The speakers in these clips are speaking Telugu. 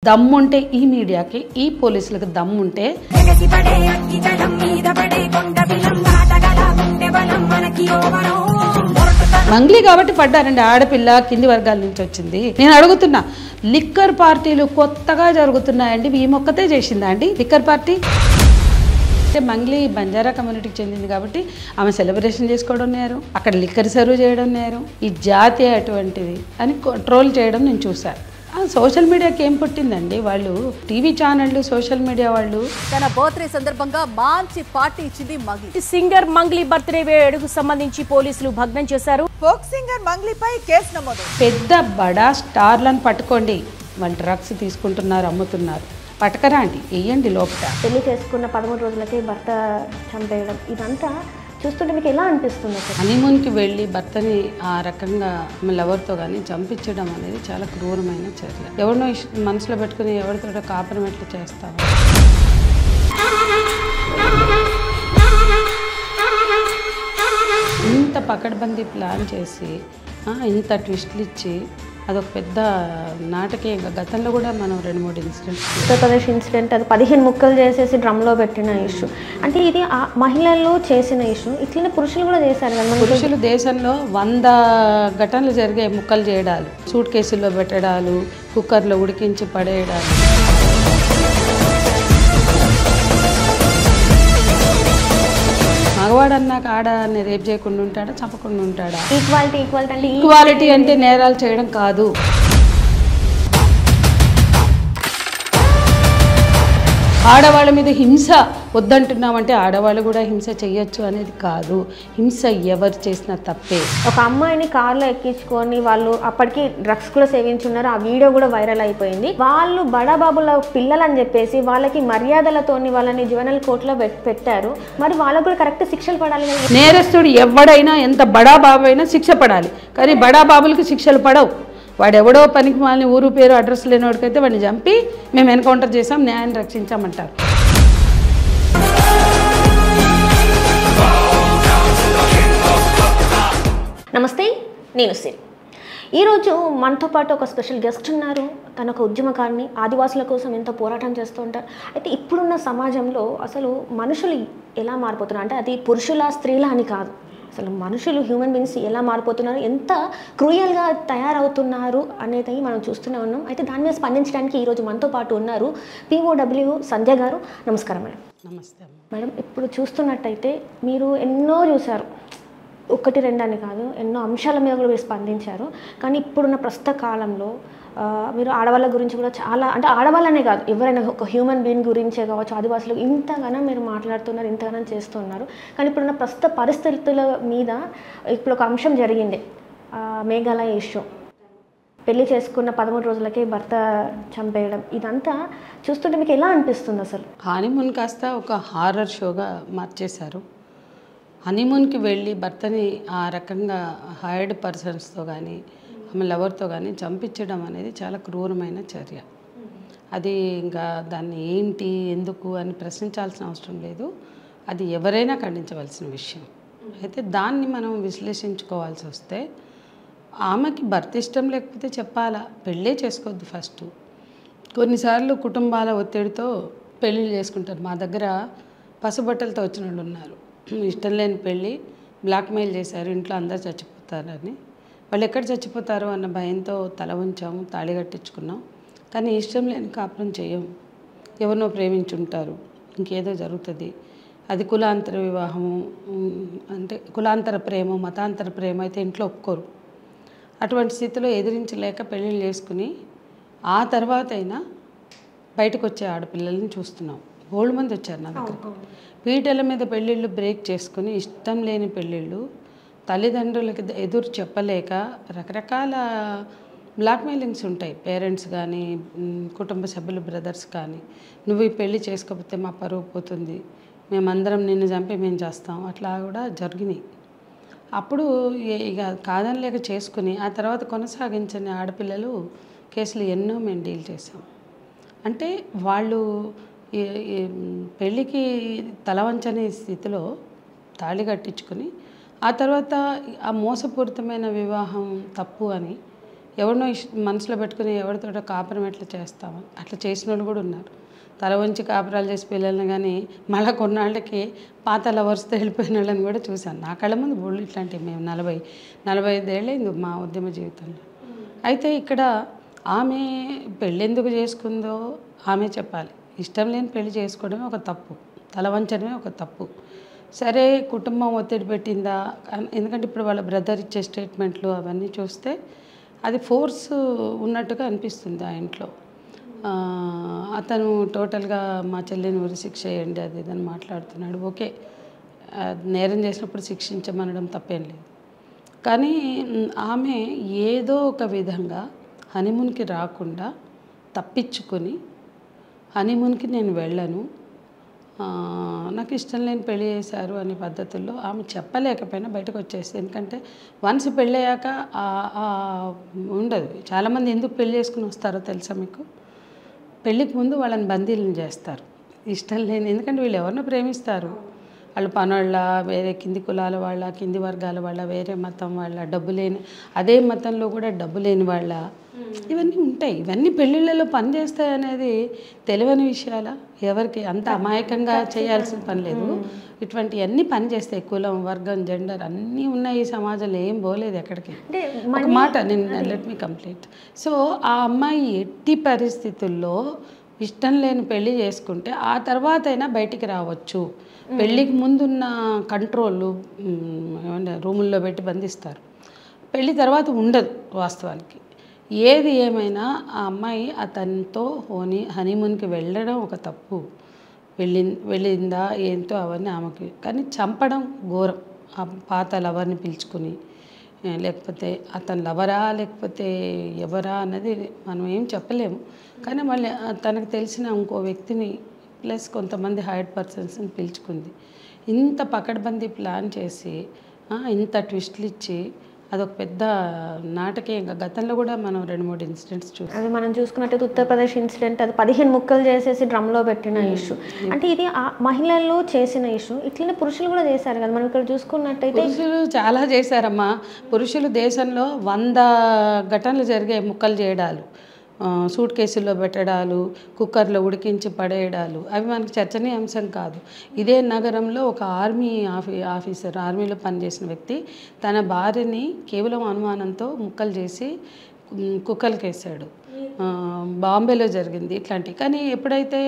దమ్ముంటే ఈ మీడియాకి ఈ పోలీసులకు దమ్ముంటే మంగ్లీ కాబట్టి పడ్డారండి. ఆడపిల్ల కింది వర్గాల నుంచి వచ్చింది. నేను అడుగుతున్నా, లిక్కర్ పార్టీలు కొత్తగా జరుగుతున్నాయండి, ఈ మొక్కతే చేసిందా అండి లిక్కర్ పార్టీ? అంటే మంగ్లీ బంజారా కమ్యూనిటీకి చెందింది కాబట్టి ఆమె సెలబ్రేషన్ చేసుకోవడం నేరం, అక్కడ లిక్కర్ సర్వ్ చేయడం నేరం. ఈ జాతి అటువంటిది అని ట్రోల్ చేయడం నేను చూశాను. సోషల్ మీడియాకి ఏం పుట్టిందండి? వాళ్ళు టీవీ ఛానళ్ళు, సోషల్ మీడియా వాళ్ళు. తన బర్త్డే సందర్భంగా మంచి పార్టీ ఇచ్చింది మంగ్లీ. సింగర్ మంగ్లీ బర్త్డే వేడుకు సంబంధించి పోలీసులు భగ్నం చేశారు. ఫోక్ సింగర్ మంగ్లీపై కేసు నమోదు. పెద్ద బడా స్టార్లను పట్టుకోండి, వాళ్ళు డ్రగ్స్ తీసుకుంటున్నారు, అమ్ముతున్నారు, పట్టకరా అండి, వేయండి లోపల. పెళ్లి చేసుకున్న 13 రోజులకే భర్త చంపేయడం, ఇదంతా చూస్తుంటే మీకు ఎలా అనిపిస్తుంది? హనీమూన్కి వెళ్ళి భర్తని ఆ రకంగా లవర్తో కానీ చంపించడం అనేది చాలా క్రూరమైన చర్య. ఎవరినో మనసులో పెట్టుకుని ఎవరితో కాపురం ఎట్లా చేస్తావా? ఇంత పకడ్బందీ ప్లాన్ చేసి ఇంత ట్విస్ట్లు ఇచ్చి అదొక పెద్ద నాటకీయంగా గతంలో కూడా మనం 2-3 ఇన్సిడెంట్స్, ఉత్తరప్రదేశ్ ఇన్సిడెంట్, అది 15 ముక్కలు చేసేసి డ్రమ్లో పెట్టిన ఇష్యూ. అంటే ఇది మహిళలు చేసిన ఇష్యూ, ఇట్లనే పురుషులు కూడా చేశారు. పురుషులు దేశంలో 100 ఘటనలు జరిగాయి. ముక్కలు చేయడాలు, సూట్ కేసుల్లో పెట్టడాలు, కుక్కర్లో ఉడికించి పడేయడాలు. మగవాడు అన్నాక ఆడని రేపు చేయకుండా ఉంటాడా, చంపకుండా ఉంటాడా? ఈక్వాలిటీ అంటే నేరాలు చేయడం కాదు. ఆడవాళ్ళ మీద హింస వద్దంటున్నామంటే ఆడవాళ్ళు కూడా హింస చెయ్యొచ్చు అనేది కాదు. హింస ఎవరు చేసినా తప్పే. ఒక అమ్మాయిని కార్లో ఎక్కించుకొని వాళ్ళు అప్పటికి డ్రగ్స్ కూడా సేవించున్నారు. ఆ వీడియో కూడా వైరల్ అయిపోయింది. వాళ్ళు బడాబాబుల పిల్లలని చెప్పేసి వాళ్ళకి మర్యాదలతోని వాళ్ళని జ్యువెనల్ కోర్టులో పెట్టారు. మరి వాళ్ళకు కూడా కరెక్ట్ శిక్షలు పడాలి. నేరస్తుడు ఎవడైనా, ఎంత బడాబాబు అయినా శిక్ష పడాలి. కానీ బడాబాబులకి శిక్షలు పడవు. వాడెవడో పనికి మాలిన ఊరు పేరు అడ్రస్ లేనివాడికైతే వాడిని చంపి మేము ఎన్కౌంటర్ చేసాం, న్యాయాన్ని రక్షించామంటారు. నమస్తే, నేను సిరి. ఈరోజు మనతో పాటు ఒక స్పెషల్ గెస్ట్ ఉన్నారు. తన ఒక ఉద్యమకారిణి, ఆదివాసుల కోసం ఎంతో పోరాటం చేస్తూ ఉంటారు. అయితే ఇప్పుడున్న సమాజంలో అసలు మనుషులు ఎలా మారిపోతున్నారు అంటే అది పురుషుల స్త్రీల అని కాదు, అసలు మనుషులు హ్యూమన్ బీయింగ్స్ ఎలా మారిపోతున్నారు, ఎంత క్రూయల్గా తయారవుతున్నారు అనేది మనం చూస్తూనే ఉన్నాం. అయితే దాని మీద స్పందించడానికి ఈరోజు మనతో పాటు ఉన్నారు POW సంధ్య గారు. నమస్కారం మేడం. నమస్తే మేడం, ఇప్పుడు చూస్తున్నట్టయితే మీరు ఎన్నో చూశారు, 1-2 అని కాదు, ఎన్నో అంశాల మీద కూడా మీరు స్పందించారు. కానీ ఇప్పుడున్న ప్రస్తుత కాలంలో మీరు ఆడవాళ్ళ గురించి కూడా చాలా, అంటే ఆడవాళ్ళనే కాదు, ఎవరైనా ఒక హ్యూమన్ బీయింగ్ గురించే కావచ్చు, ఆదివాసులు ఇంతగానో మీరు మాట్లాడుతున్నారు, ఇంతగానో చేస్తున్నారు. కానీ ఇప్పుడున్న ప్రస్తుత పరిస్థితుల మీద ఇప్పుడు ఒక అంశం జరిగింది, మేఘాలయ ఇష్యూ. పెళ్లి చేసుకున్న 13 రోజులకే భర్త చంపేయడం, ఇదంతా చూస్తుంటే మీకు ఎలా అనిపిస్తుంది? అసలు హనీమూన్ కాస్త ఒక హారర్ షోగా మార్చేశారు. హనీమూన్కి వెళ్ళి భర్తని ఆ రకంగా హైర్డ్ పర్సన్స్తో కానీ ఆమె లవర్తో కానీ చంపించడం అనేది చాలా క్రూరమైన చర్య. అది ఇంకా దాన్ని ఏంటి, ఎందుకు అని ప్రశ్నించాల్సిన అవసరం లేదు. అది ఎవరైనా ఖండించవలసిన విషయం. అయితే దాన్ని మనం విశ్లేషించుకోవాల్సి వస్తే, ఆమెకి భర్త ఇష్టం లేకపోతే చెప్పాలా, పెళ్ళే చేసుకోవద్దు ఫస్ట్. కొన్నిసార్లు కుటుంబాల ఒత్తిడితో పెళ్ళిళ్ళు చేసుకుంటారు. మా దగ్గర పసుబట్టలతో వచ్చిన వాళ్ళు ఉన్నారు. ఇష్టం లేని పెళ్ళి, బ్లాక్మెయిల్ చేశారు, ఇంట్లో అందరు చచ్చిపోతారని. వాళ్ళు ఎక్కడ చచ్చిపోతారో అన్న భయంతో తల ఉంచాము, తాళి కట్టించుకున్నాం. కానీ ఇష్టం లేని కాపురం చేయం. ఎవరినో ప్రేమించుంటారు, ఇంకేదో జరుగుతుంది. అది కులాంతర వివాహము, అంటే కులాంతర ప్రేమ, మతాంతర ప్రేమ అయితే ఇంట్లో ఒప్పుకోరు. అటువంటి స్థితిలో ఎదిరించలేక పెళ్ళిళ్ళు చేసుకుని ఆ తర్వాత అయినా బయటకు వచ్చే ఆడపిల్లల్ని చూస్తున్నాం. బోల్డ్ మంది వచ్చారు నా దగ్గర. పీటల మీద పెళ్ళిళ్ళు బ్రేక్ చేసుకుని, ఇష్టం లేని పెళ్ళిళ్ళు, తల్లిదండ్రులకి ఎదురు చెప్పలేక రకరకాల బ్లాక్మెయిలింగ్స్ ఉంటాయి. పేరెంట్స్ కానీ, కుటుంబ సభ్యులు, బ్రదర్స్ కానీ, నువ్వు ఈ పెళ్ళి చేసుకోకపోతే మా పరువు పోతుంది, మేమందరం నిన్ను చంపి మేము చేస్తాం, అట్లా కూడా జరిగినాయి. అప్పుడు ఇక కాదని లేక చేసుకుని ఆ తర్వాత కొనసాగించని ఆడపిల్లలు కేసులు ఎన్నో మేము డీల్ చేసాం. అంటే వాళ్ళు పెళ్ళికి తలవంచని స్థితిలో తాళి కట్టించుకొని ఆ తర్వాత ఆ మోసపూరితమైన వివాహం తప్పు అని ఎవరినో మనసులో పెట్టుకుని ఎవరితోటో కాపురం ఎట్లా చేస్తామని అట్లా చేసిన వాళ్ళు కూడా ఉన్నారు. తల వంచి కాపురాలు చేసి పిల్లల్ని కానీ మళ్ళీ కొన్నాళ్ళకి పాత లవర్స్తో వెళ్ళిపోయిన వాళ్ళని కూడా చూశాను. నా కళ్ళ ముందు బోళ్ళు ఇట్లాంటివి. మేము 45 ఏళ్ళైంది మా ఉద్యమ జీవితంలో. అయితే ఇక్కడ ఆమె పెళ్ళెందుకు చేసుకుందో ఆమె చెప్పాలి. ఇష్టం లేని పెళ్లి చేసుకోవడమే ఒక తప్పు, తల వంచడమే ఒక తప్పు. సరే కుటుంబం ఒత్తిడి పెట్టిందా, ఎందుకంటే ఇప్పుడు వాళ్ళ బ్రదర్ ఇచ్చే స్టేట్మెంట్లు అవన్నీ చూస్తే అది ఫోర్స్ ఉన్నట్టుగా అనిపిస్తుంది ఆ ఇంట్లో. అతను టోటల్గా మా చెల్లిని ఊరి శిక్ష చేయండి అది ఇదని మాట్లాడుతున్నాడు. ఓకే, నేరం చేసినప్పుడు శిక్షించమనడం తప్పేం లేదు. కానీ ఆమె ఏదో ఒక విధంగా హనీమూన్కి రాకుండా తప్పించుకొని హనీమూన్కి నేను వెళ్ళను, నాకు ఇష్టం లేని పెళ్లి చేశారు అనే పద్ధతుల్లో ఆమె చెప్పలేకపోయినా బయటకు వచ్చేసి. ఎందుకంటే వన్స్ పెళ్ళయ్యాక ఉండదు. చాలామంది ఎందుకు పెళ్లి చేసుకుని వస్తారో తెలుసా మీకు? పెళ్ళికి ముందు వాళ్ళని బందీలను చేస్తారు ఇష్టం లేని. ఎందుకంటే వీళ్ళు ఎవరినో ప్రేమిస్తారు. వాళ్ళు పనోళ్ళ, వేరే కింది కులాల వాళ్ళ, కింది వర్గాల వాళ్ళ, వేరే మతం వాళ్ళ, డబ్బు లేని, అదే మతంలో కూడా డబ్బు లేని వాళ్ళ, ఇవన్నీ ఉంటాయి. ఇవన్నీ పెళ్ళిళ్ళలో పని చేస్తాయి అనేది తెలియని విషయాల. ఎవరికి అంత అమాయకంగా చేయాల్సిన పని లేదు. ఇటువంటివన్నీ పని చేస్తాయి. కులం, వర్గం, జెండర్ అన్నీ ఉన్నాయి ఈ సమాజంలో. ఏం పోలేదు ఎక్కడికి. ఒక మాట నేను లెట్ మీ కంప్లీట్. సో ఆ అమ్మాయి ఎట్టి పరిస్థితుల్లో ఇష్టం లేని పెళ్లి చేసుకుంటే ఆ తర్వాత అయినా బయటికి రావచ్చు. పెళ్ళికి ముందున్న కంట్రోళ్ళు ఏమంటే రూముల్లో పెట్టి బంధిస్తారు. పెళ్ళి తర్వాత ఉండదు వాస్తవానికి. ఏది ఏమైనా ఆ అమ్మాయి అతనితో హనీమూన్కి వెళ్ళడం ఒక తప్పు. వెళ్ళిందా ఏంటో అవన్నీ ఆమెకి. కానీ చంపడం ఘోరం. ఆ పాత లవర్ని పిలుచుకుని, లేకపోతే అతను లవరా లేకపోతే ఎవరా అన్నది మనం ఏం చెప్పలేము. కానీ మళ్ళీ తనకు తెలిసిన ఇంకో వ్యక్తిని ప్లస్ కొంతమంది హైర్డ్ పర్సన్స్ని పిలుచుకుంది. ఇంత పకడ్బందీ ప్లాన్ చేసి ఇంత ట్విస్ట్లు ఇచ్చి అదొక పెద్ద నాటకీయంగా గతంలో కూడా మనం 2-3 ఇన్సిడెంట్స్ చూసాం. అది మనం చూసుకున్నట్టయితే ఉత్తరప్రదేశ్ ఇన్సిడెంట్, అది 15 ముక్కలు చేసేసి డ్రమ్లో పెట్టిన ఇష్యూ. అంటే ఇది మహిళల్లో చేసిన ఇష్యూ. ఇట్లనే పురుషులు కూడా చేశారు కదా. మనం ఇక్కడ చూసుకున్నట్టయితే పురుషులు చాలా చేశారమ్మా. పురుషులు దేశంలో 100 ఘటనలు జరిగాయి. ముక్కలు చేయడాలు, సూట్ కేసుల్లో పెట్టడాలు, కుక్కర్లో ఉడికించి పడేయడాలు, అవి మనకు చర్చనీయాంశం కాదు. ఇదే నగరంలో ఒక ఆర్మీ ఆఫీసర్, ఆర్మీలో పనిచేసిన వ్యక్తి తన భార్యని కేవలం అనుమానంతో ముక్కలు చేసి కుక్కలకి వేసాడు. బాంబేలో జరిగింది ఇట్లాంటివి. కానీ ఎప్పుడైతే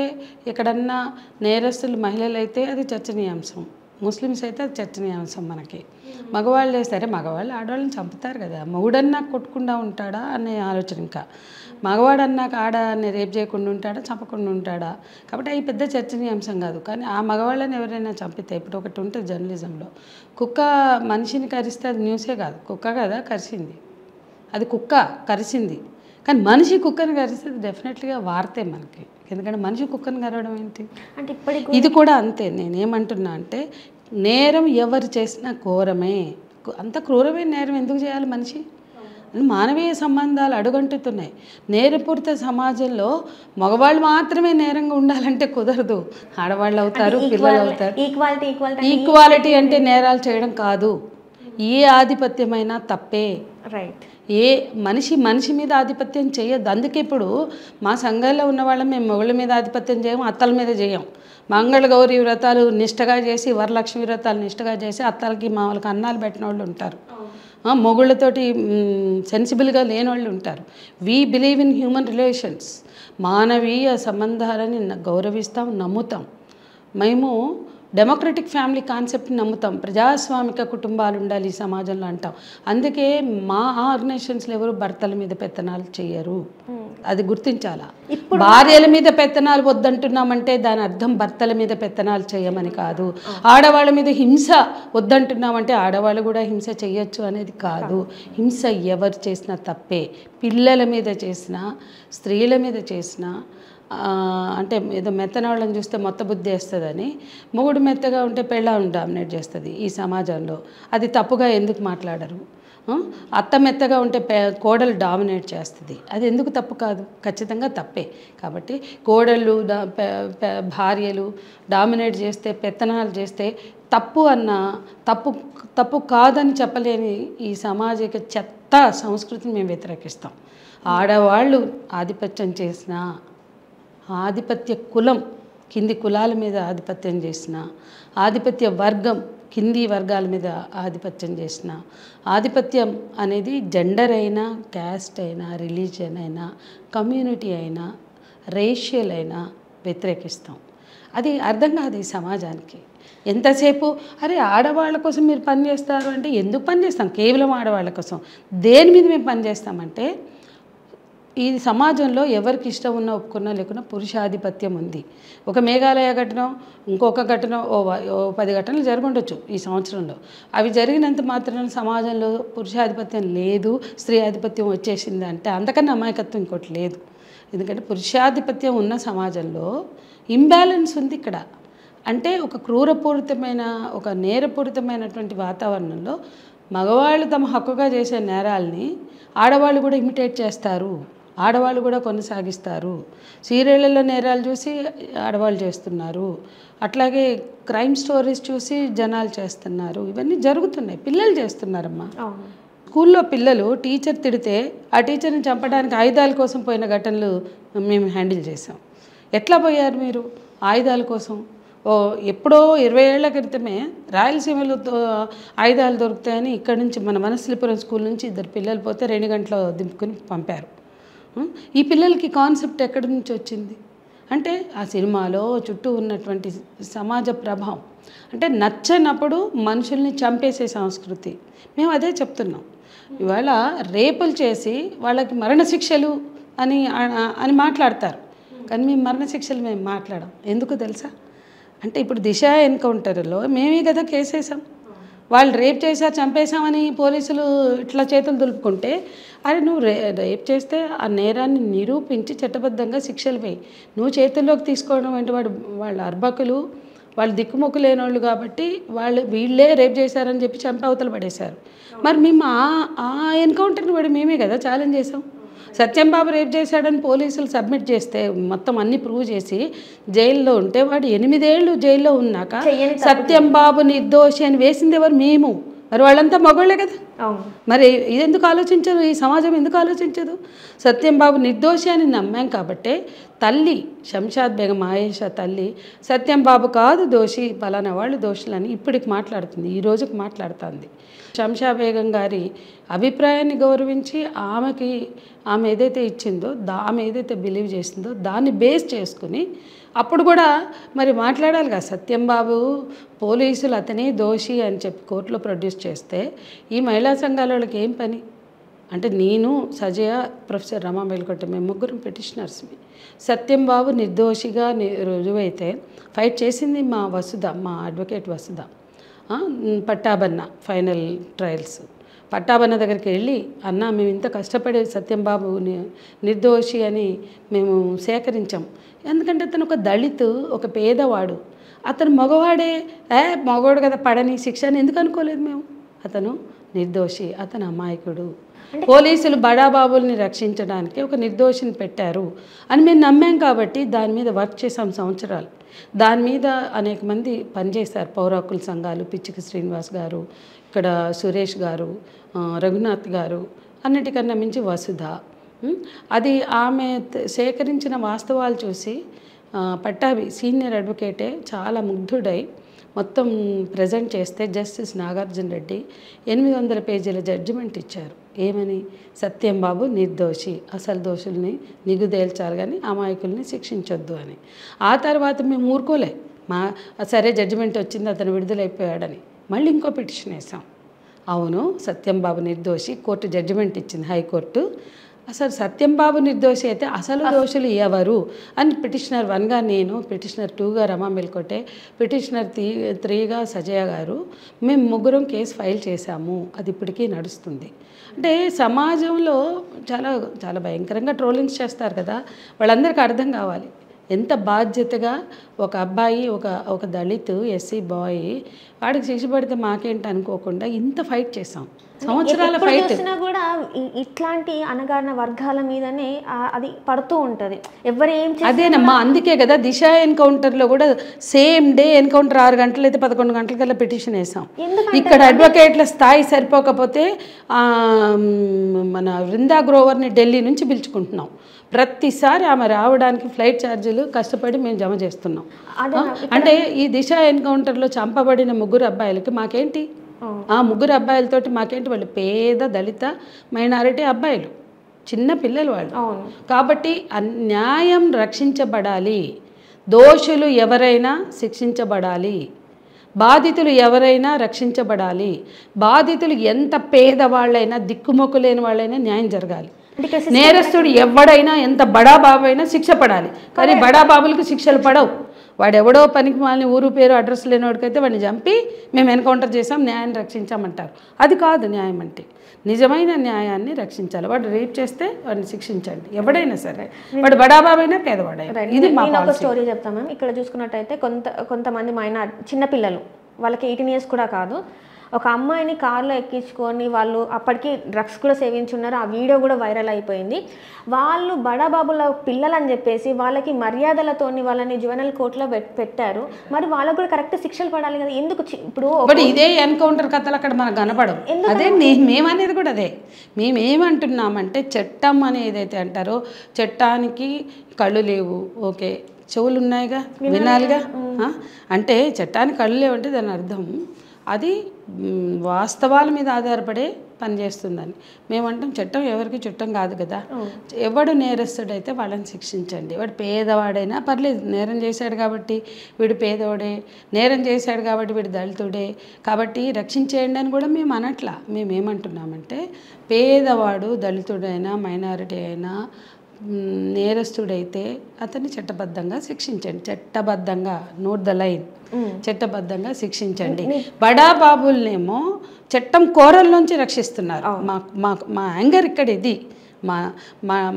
ఎక్కడన్నా నేరస్తులు మహిళలు అయితే అది చర్చనీయాంశం, ముస్లిమ్స్ అయితే అది చర్చనీయాంశం. మనకి మగవాళ్ళు సరే, మగవాళ్ళు ఆడవాళ్ళని చంపుతారు కదా, మొగుడన్నా కొట్టుకుండా ఉంటాడా అనే ఆలోచన. ఇంకా మగవాడు అన్నాక ఆడని రేపు చేయకుండా ఉంటాడా, చంపకుండా ఉంటాడా? కాబట్టి అవి పెద్ద చర్చనీయాంశం కాదు. కానీ ఆ మగవాళ్ళని ఎవరైనా చంపితే, ఇప్పుడు ఒకటి ఉంటుంది జర్నలిజంలో, కుక్క మనిషిని కరిస్తే అది న్యూసే కాదు. కుక్క కదా కరిచింది, అది కుక్క కరిచింది. కానీ మనిషి కుక్కని కరిస్తే డెఫినెట్లీగా వార్తే మనకి. ఎందుకంటే మనిషి కుక్కని కరవడం ఏంటి అంటే ఇప్పటికి ఇది కూడా అంతే. నేనేమంటున్నా అంటే నేరం ఎవరు చేసినా ఘోరమే. అంత క్రూరమైన నేరం ఎందుకు చేయాలి మనిషి? మానవీయ సంబంధాలు అడుగంటుతున్నాయి. నేరపూరిత సమాజంలో మగవాళ్ళు మాత్రమే నేరంగా ఉండాలంటే కుదరదు. ఆడవాళ్ళు అవుతారు, పిల్లలు అవుతారు. ఈక్వాలిటీ అంటే నేరాలు చేయడం కాదు. ఏ ఆధిపత్యమైనా తప్పే. రైట్. ఏ మనిషి మీద ఆధిపత్యం చేయొద్దు. అందుకే ఇప్పుడు మా సంఘాల్లో ఉన్న వాళ్ళం మేము మొగుళ్ళ మీద ఆధిపత్యం చేయం, అత్తల మీద చేయం. మంగళగౌరి వ్రతాలు నిష్టగా చేసి, వరలక్ష్మి వ్రతాలు నిష్టగా చేసి అత్తలకి మామూలుగా అన్నాలు పెట్టిన వాళ్ళు ఉంటారు. మొగుళ్ళతోటి సెన్సిబుల్గా లేని వాళ్ళు ఉంటారు. We believe in human relations. మానవీయ సంబంధాలని గౌరవిస్తాం, నమ్ముతాం. మేము డెమోక్రటిక్ ఫ్యామిలీ కాన్సెప్ట్ని నమ్ముతాం. ప్రజాస్వామిక కుటుంబాలు ఉండాలి ఈ సమాజంలో అంటాం. అందుకే మా ఆర్గనైజేషన్స్లో ఎవరు భర్తల మీద పెత్తనాలు చేయరు. అది గుర్తించాలా. భార్యల మీద పెత్తనాలు వద్దంటున్నామంటే దాని అర్థం భర్తల మీద పెత్తనాలు చేయమని కాదు. ఆడవాళ్ళ మీద హింస వద్దంటున్నామంటే ఆడవాళ్ళు కూడా హింస చేయొచ్చు అనేది కాదు. హింస ఎవరు చేసినా తప్పే. పిల్లల మీద చేసినా, స్త్రీల మీద చేసినా, అంటే ఏదో మెత్తనవాళ్ళని చూస్తే మొత్త బుద్ధి వేస్తుందని, మొగుడు మెత్తగా ఉంటే పెళ్ళాం డామినేట్ చేస్తుంది ఈ సమాజంలో. అది తప్పుగా ఎందుకు మాట్లాడరు? అత్త మెత్తగా ఉంటే కోడలు డామినేట్ చేస్తుంది. అది ఎందుకు తప్పు కాదు? ఖచ్చితంగా తప్పే. కాబట్టి కోడళ్ళు భార్యలు డామినేట్ చేస్తే, పెత్తనాలు చేస్తే తప్పు అన్న తప్పు కాదని చెప్పలేని ఈ సామాజిక చెత్త సంస్కృతిని మేము వ్యతిరేకిస్తాం. ఆడవాళ్ళు ఆధిపత్యం చేసిన, ఆధిపత్య కులం కింది కులాల మీద ఆధిపత్యం చేసిన, ఆధిపత్య వర్గం కింది వర్గాల మీద ఆధిపత్యం చేసిన, ఆధిపత్యం అనేది జెండర్ అయినా, క్యాస్ట్ అయినా, రిలీజియన్ అయినా, కమ్యూనిటీ అయినా, రేషియల్ అయినా వ్యతిరేకిస్తాం. అది అర్థం కాదు ఈ సమాజానికి. ఎంతసేపు అరే ఆడవాళ్ళ కోసం మీరు పని చేస్తారు అంటే ఎందుకు పని చేస్తాం? కేవలం ఆడవాళ్ళ కోసం. దేని మీద మేము పని చేస్తామంటే ఈ సమాజంలో ఎవరికి ఇష్టం ఉన్నా ఒప్పుకున్నా లేకున్నా పురుషాధిపత్యం ఉంది. ఒక మేఘాలయ ఘటన, ఇంకొక ఘటన, ఓ 10 ఘటనలు జరుగుండొచ్చు ఈ సంవత్సరంలో. అవి జరిగినంత మాత్రాన సమాజంలో పురుషాధిపత్యం లేదు, స్త్రీ ఆధిపత్యం వచ్చేసింది అంటే అంతకన్నా అమాయకత్వం ఇంకోటి లేదు. ఎందుకంటే పురుషాధిపత్యం ఉన్న సమాజంలో ఇంబ్యాలెన్స్ ఉంది ఇక్కడ. అంటే ఒక క్రూరపూరితమైన, ఒక నేరపూరితమైనటువంటి వాతావరణంలో మగవాళ్ళు తమ హక్కుగా చేసే నేరాల్ని ఆడవాళ్ళు కూడా ఇమిటేట్ చేస్తారు, ఆడవాళ్ళు కూడా కొనసాగిస్తారు. సీరియళ్ళలో నేరాలు చూసి ఆడవాళ్ళు చేస్తున్నారు, అట్లాగే క్రైమ్ స్టోరీస్ చూసి జనాలు చేస్తున్నారు. ఇవన్నీ జరుగుతున్నాయి, పిల్లలు చేస్తున్నారమ్మా. స్కూల్లో పిల్లలు టీచర్ తిడితే ఆ టీచర్ని చంపడానికి ఆయుధాల కోసం పోయిన ఘటనలు మేము హ్యాండిల్ చేసాం. ఎట్లా పోయారు మీరు ఆయుధాల కోసం? ఎప్పుడో 20 ఏళ్ల క్రితమే రాయలసీమలో ఆయుధాలు దొరుకుతాయని ఇక్కడ నుంచి మన మనస్లిపురం స్కూల్ నుంచి 2 పిల్లలు పోతే 2 గంటలు దింపుకుని పంపారు. ఈ పిల్లలకి కాన్సెప్ట్ ఎక్కడి నుంచి వచ్చింది అంటే ఆ సినిమాలో చుట్టూ ఉన్నటువంటి సమాజ ప్రభావం. అంటే నచ్చనప్పుడు మనుషుల్ని చంపేసే సంస్కృతి. మేము అదే చెప్తున్నాం. ఇవాళ రేపులు చేసి వాళ్ళకి మరణశిక్షలు అని మాట్లాడతారు, కానీ మేము మరణశిక్షలు మేము మాట్లాడాం. ఎందుకు తెలుసా? అంటే ఇప్పుడు దిశ ఎన్కౌంటర్లో మేమే కదా కేసేసాం. వాళ్ళు రేప్ చేశారు, చంపేశామని పోలీసులు ఇట్లా చేతులు దులుపుకుంటే, అరే నువ్వు రేప్ చేస్తే ఆ నేరాన్ని నిరూపించి చట్టబద్ధంగా శిక్షలు వేయి. నువ్వు చేతుల్లోకి తీసుకోవడం అంటే వాళ్ళ అర్భకులు, వాళ్ళు దిక్కుమొక్కు లేనోళ్ళు కాబట్టి వీళ్ళే రేప్ చేశారని చెప్పి చంపి అవతల పడేశారు. మరి మేము ఆ ఎన్కౌంటర్ని పడి మేమే కదా ఛాలెంజ్ చేసాం. సత్యంబాబు రేప్ చేశాడని పోలీసులు సబ్మిట్ చేస్తే మొత్తం అన్ని ప్రూవ్ చేసి జైల్లో ఉంటే వాడు 8 ఏళ్ళు జైల్లో ఉన్నాక సత్యంబాబు నిర్దోషి అని వేసింది ఎవరు? మేము. మరి వాళ్ళంతా మగవాళ్ళే కదా. మరి ఇది ఎందుకు ఆలోచించదు? ఈ సమాజం ఎందుకు ఆలోచించదు? సత్యంబాబు నిర్దోషి అని నమ్మాం కాబట్టే తల్లి శంషాద్ బేగం ఆయేషా తల్లి సత్యంబాబు కాదు దోషి, పలానా వాళ్ళు దోషులని ఇప్పటికి మాట్లాడుతుంది, ఈ రోజుకి మాట్లాడుతుంది. శంషా బేగం గారి అభిప్రాయాన్ని గౌరవించి ఆమె ఏదైతే ఇచ్చిందో, ఆమె ఏదైతే బిలీవ్ చేసిందో దాన్ని బేస్ చేసుకుని అప్పుడు కూడా మరి మాట్లాడాలి కదా. సత్యంబాబు పోలీసులు అతనే దోషి అని చెప్పి కోర్టులో ప్రొడ్యూస్ చేస్తే ఈ మహిళా సంఘాల వాళ్ళకి ఏం పని? అంటే నేను, సజయ, ప్రొఫెసర్ రమా మేల్కొట్ట మేము 3 పిటిషనర్స్మి. సత్యంబాబు నిర్దోషిగా రుజువైతే ఫైట్ చేసింది మా అడ్వకేట్ వసుధ, పట్టాబన్న ఫైనల్ ట్రయల్స్. పట్టాబన్న దగ్గరికి వెళ్ళి, అన్న మేము ఇంత కష్టపడి సత్యంబాబు నిర్దోషి అని మేము సేకరించాం. ఎందుకంటే అతను ఒక దళితు, ఒక పేదవాడు, అతను మగవాడే, మగవాడు కదా పడని శిక్ష అని ఎందుకు అనుకోలేదు మేము? అతను నిర్దోషి, అతను అమాయకుడు. పోలీసులు బడాబాబుల్ని రక్షించడానికి ఒక నిర్దోషిని పెట్టారు అని మేము నమ్మాం కాబట్టి దాని మీద వర్క్ చేసాం సంవత్సరాలు. దాని మీద అనేక మంది పనిచేశారు, పౌర హక్కుల సంఘాలు, పిచ్చికి శ్రీనివాస్ గారు, ఇక్కడ సురేష్ గారు, రఘునాథ్ గారు, అన్నిటికన్నా మించి వసుధ. అది ఆమె సేకరించిన వాస్తవాలు చూసి పట్టాభి సీనియర్ అడ్వకేటే చాలా ముగ్ధుడై మొత్తం ప్రజెంట్ చేస్తే జస్టిస్ నాగార్జున రెడ్డి 800 పేజీల జడ్జిమెంట్ ఇచ్చారు. ఏమని? సత్యంబాబు నిర్దోషి, అసలు దోషుల్ని నిగుదేల్చాలి కానీ అమాయకుల్ని శిక్షించొద్దు అని. ఆ తర్వాత మేము ఊరుకోలే, సరే జడ్జిమెంట్ వచ్చింది, అతను విడుదలైపోయాడని మళ్ళీ ఇంకో పిటిషన్ వేసాం. అవును సత్యంబాబు నిర్దోషి, కోర్టు జడ్జిమెంట్ ఇచ్చింది హైకోర్టు. అసలు సత్యంబాబు నిర్దోషి అయితే అసలు దోషులు ఎవరు అని పిటిషనర్ 1గా నేను, పిటిషనర్ 2గా రమా మెల్కొట్టే, పిటిషనర్ 3గా సజయ గారు, మేము 3 కేసు ఫైల్ చేశాము. అది ఇప్పటికీ నడుస్తుంది. అంటే సమాజంలో చాలా చాలా భయంకరంగా ట్రోలింగ్స్ చేస్తారు కదా, వాళ్ళందరికీ అర్థం కావాలి ఎంత బాధ్యతగా ఒక అబ్బాయి ఒక దళిత్ ఎస్సీ బాయ్ వాడికి శిక్ష పడితే మాకేంటి అనుకోకుండా ఇంత ఫైట్ చేసాం, సంవత్సరాల ఎప్పుడు ఫైట్. చూసినా కూడా ఇట్లాంటి అణగారిన వర్గాల మీదనే అది పడుతూ ఉంటుంది. ఎవరు ఏం అదేనమ్మా, అందుకే కదా దిశ ఎన్కౌంటర్లో కూడా సేమ్ డే ఎన్కౌంటర్ 6 గంటలు అయితే 11 గంటలకల్లా పిటిషన్ వేసాం. ఇక్కడ అడ్వకేట్ల స్థాయి సరిపోకపోతే మన వృందా గ్రోవర్ని ఢిల్లీ నుంచి పిలుచుకుంటున్నాం. ప్రతిసారి ఆమె రావడానికి ఫ్లైట్ ఛార్జీలు కష్టపడి మేము జమ చేస్తున్నాం. అంటే ఈ దిశ ఎన్కౌంటర్లో చంపబడిన 3 అబ్బాయిలకి మాకేంటి, ఆ 3 అబ్బాయిలతోటి మాకేంటి, వాళ్ళు పేద దళిత మైనారిటీ అబ్బాయిలు, చిన్న పిల్లలు వాళ్ళు. కాబట్టి న్యాయం రక్షించబడాలి, దోషులు ఎవరైనా శిక్షించబడాలి, బాధితులు ఎవరైనా రక్షించబడాలి. బాధితులు ఎంత పేదవాళ్ళైనా దిక్కుమొక్కు లేని వాళ్ళైనా న్యాయం జరగాలి. నేరస్తుడు ఎవడైనా ఎంత బడా బాబు అయినా శిక్ష పడాలి. కానీ బడా బాబులకు శిక్షలు పడవు. వాడెవడో పనికి మాలిన ఊరు పేరు అడ్రస్ లేనివాడికైతే వాడిని చంపి మేము ఎన్కౌంటర్ చేసాం, న్యాయాన్ని రక్షించామంటారు. అది కాదు న్యాయం అంటే. నిజమైన న్యాయాన్ని రక్షించాలి. వాడు రేప్ చేస్తే వాడిని శిక్షించండి, ఎవడైనా సరే, వాడు బడాబాబైనా పేదవాడైనా. ఇది మా ఒక స్టోరీ చెప్తాం మ్యామ్. ఇక్కడ చూసుకున్నట్టయితే కొంతమంది చిన్నపిల్లలు, వాళ్ళకి 18 years కూడా కాదు, ఒక అమ్మాయిని కార్లో ఎక్కించుకొని వాళ్ళు అప్పటికి డ్రగ్స్ కూడా సేవించున్నారు. ఆ వీడియో కూడా వైరల్ అయిపోయింది. వాళ్ళు బడాబాబుల పిల్లలని చెప్పేసి వాళ్ళకి మర్యాదలతోని వాళ్ళని జువెనల్ కోర్టులో పెట్టారు. మరి వాళ్ళకు కూడా కరెక్ట్ శిక్షలు పడాలి కదా. ఎందుకు ఇప్పుడు ఇదే ఎన్కౌంటర్ కథలు అక్కడ మనకు కనపడవు. అదే మేమనేది కూడా అదే. మేమేమంటున్నామంటే చట్టం అనేది అయితే అంటారో, చట్టానికి కళ్ళు లేవు, ఓకే, చెవులు ఉన్నాయిగా, వినాలిగా. అంటే చట్టానికి కళ్ళు లేవంటే దాని అర్థం అది వాస్తవాల మీద ఆధారపడే పనిచేస్తుందని. మేమంటాం చట్టం ఎవరికి చుట్టం కాదు కదా. ఎవడు నేరస్తుడైతే వాళ్ళని శిక్షించండి. వాడు పేదవాడైనా పర్లేదు, నేరం చేశాడు కాబట్టి వీడు పేదవాడే, నేరం చేశాడు కాబట్టి వీడు దళితుడే కాబట్టి రక్షించేయండి అని కూడా మేము అనట్లా. మేమేమంటున్నామంటే పేదవాడు దళితుడైనా మైనారిటీ అయినా నేరస్తుడైతే అతన్ని చట్టబద్ధంగా శిక్షించండి. చట్టబద్ధంగా, నోట్ ద లైన్, చట్టబద్ధంగా శిక్షించండి. బడా బాబుల్నేమో చట్టం కోరల్లోంచి రక్షిస్తున్నారు. మా యాంగర్ ఇక్కడ ఇది,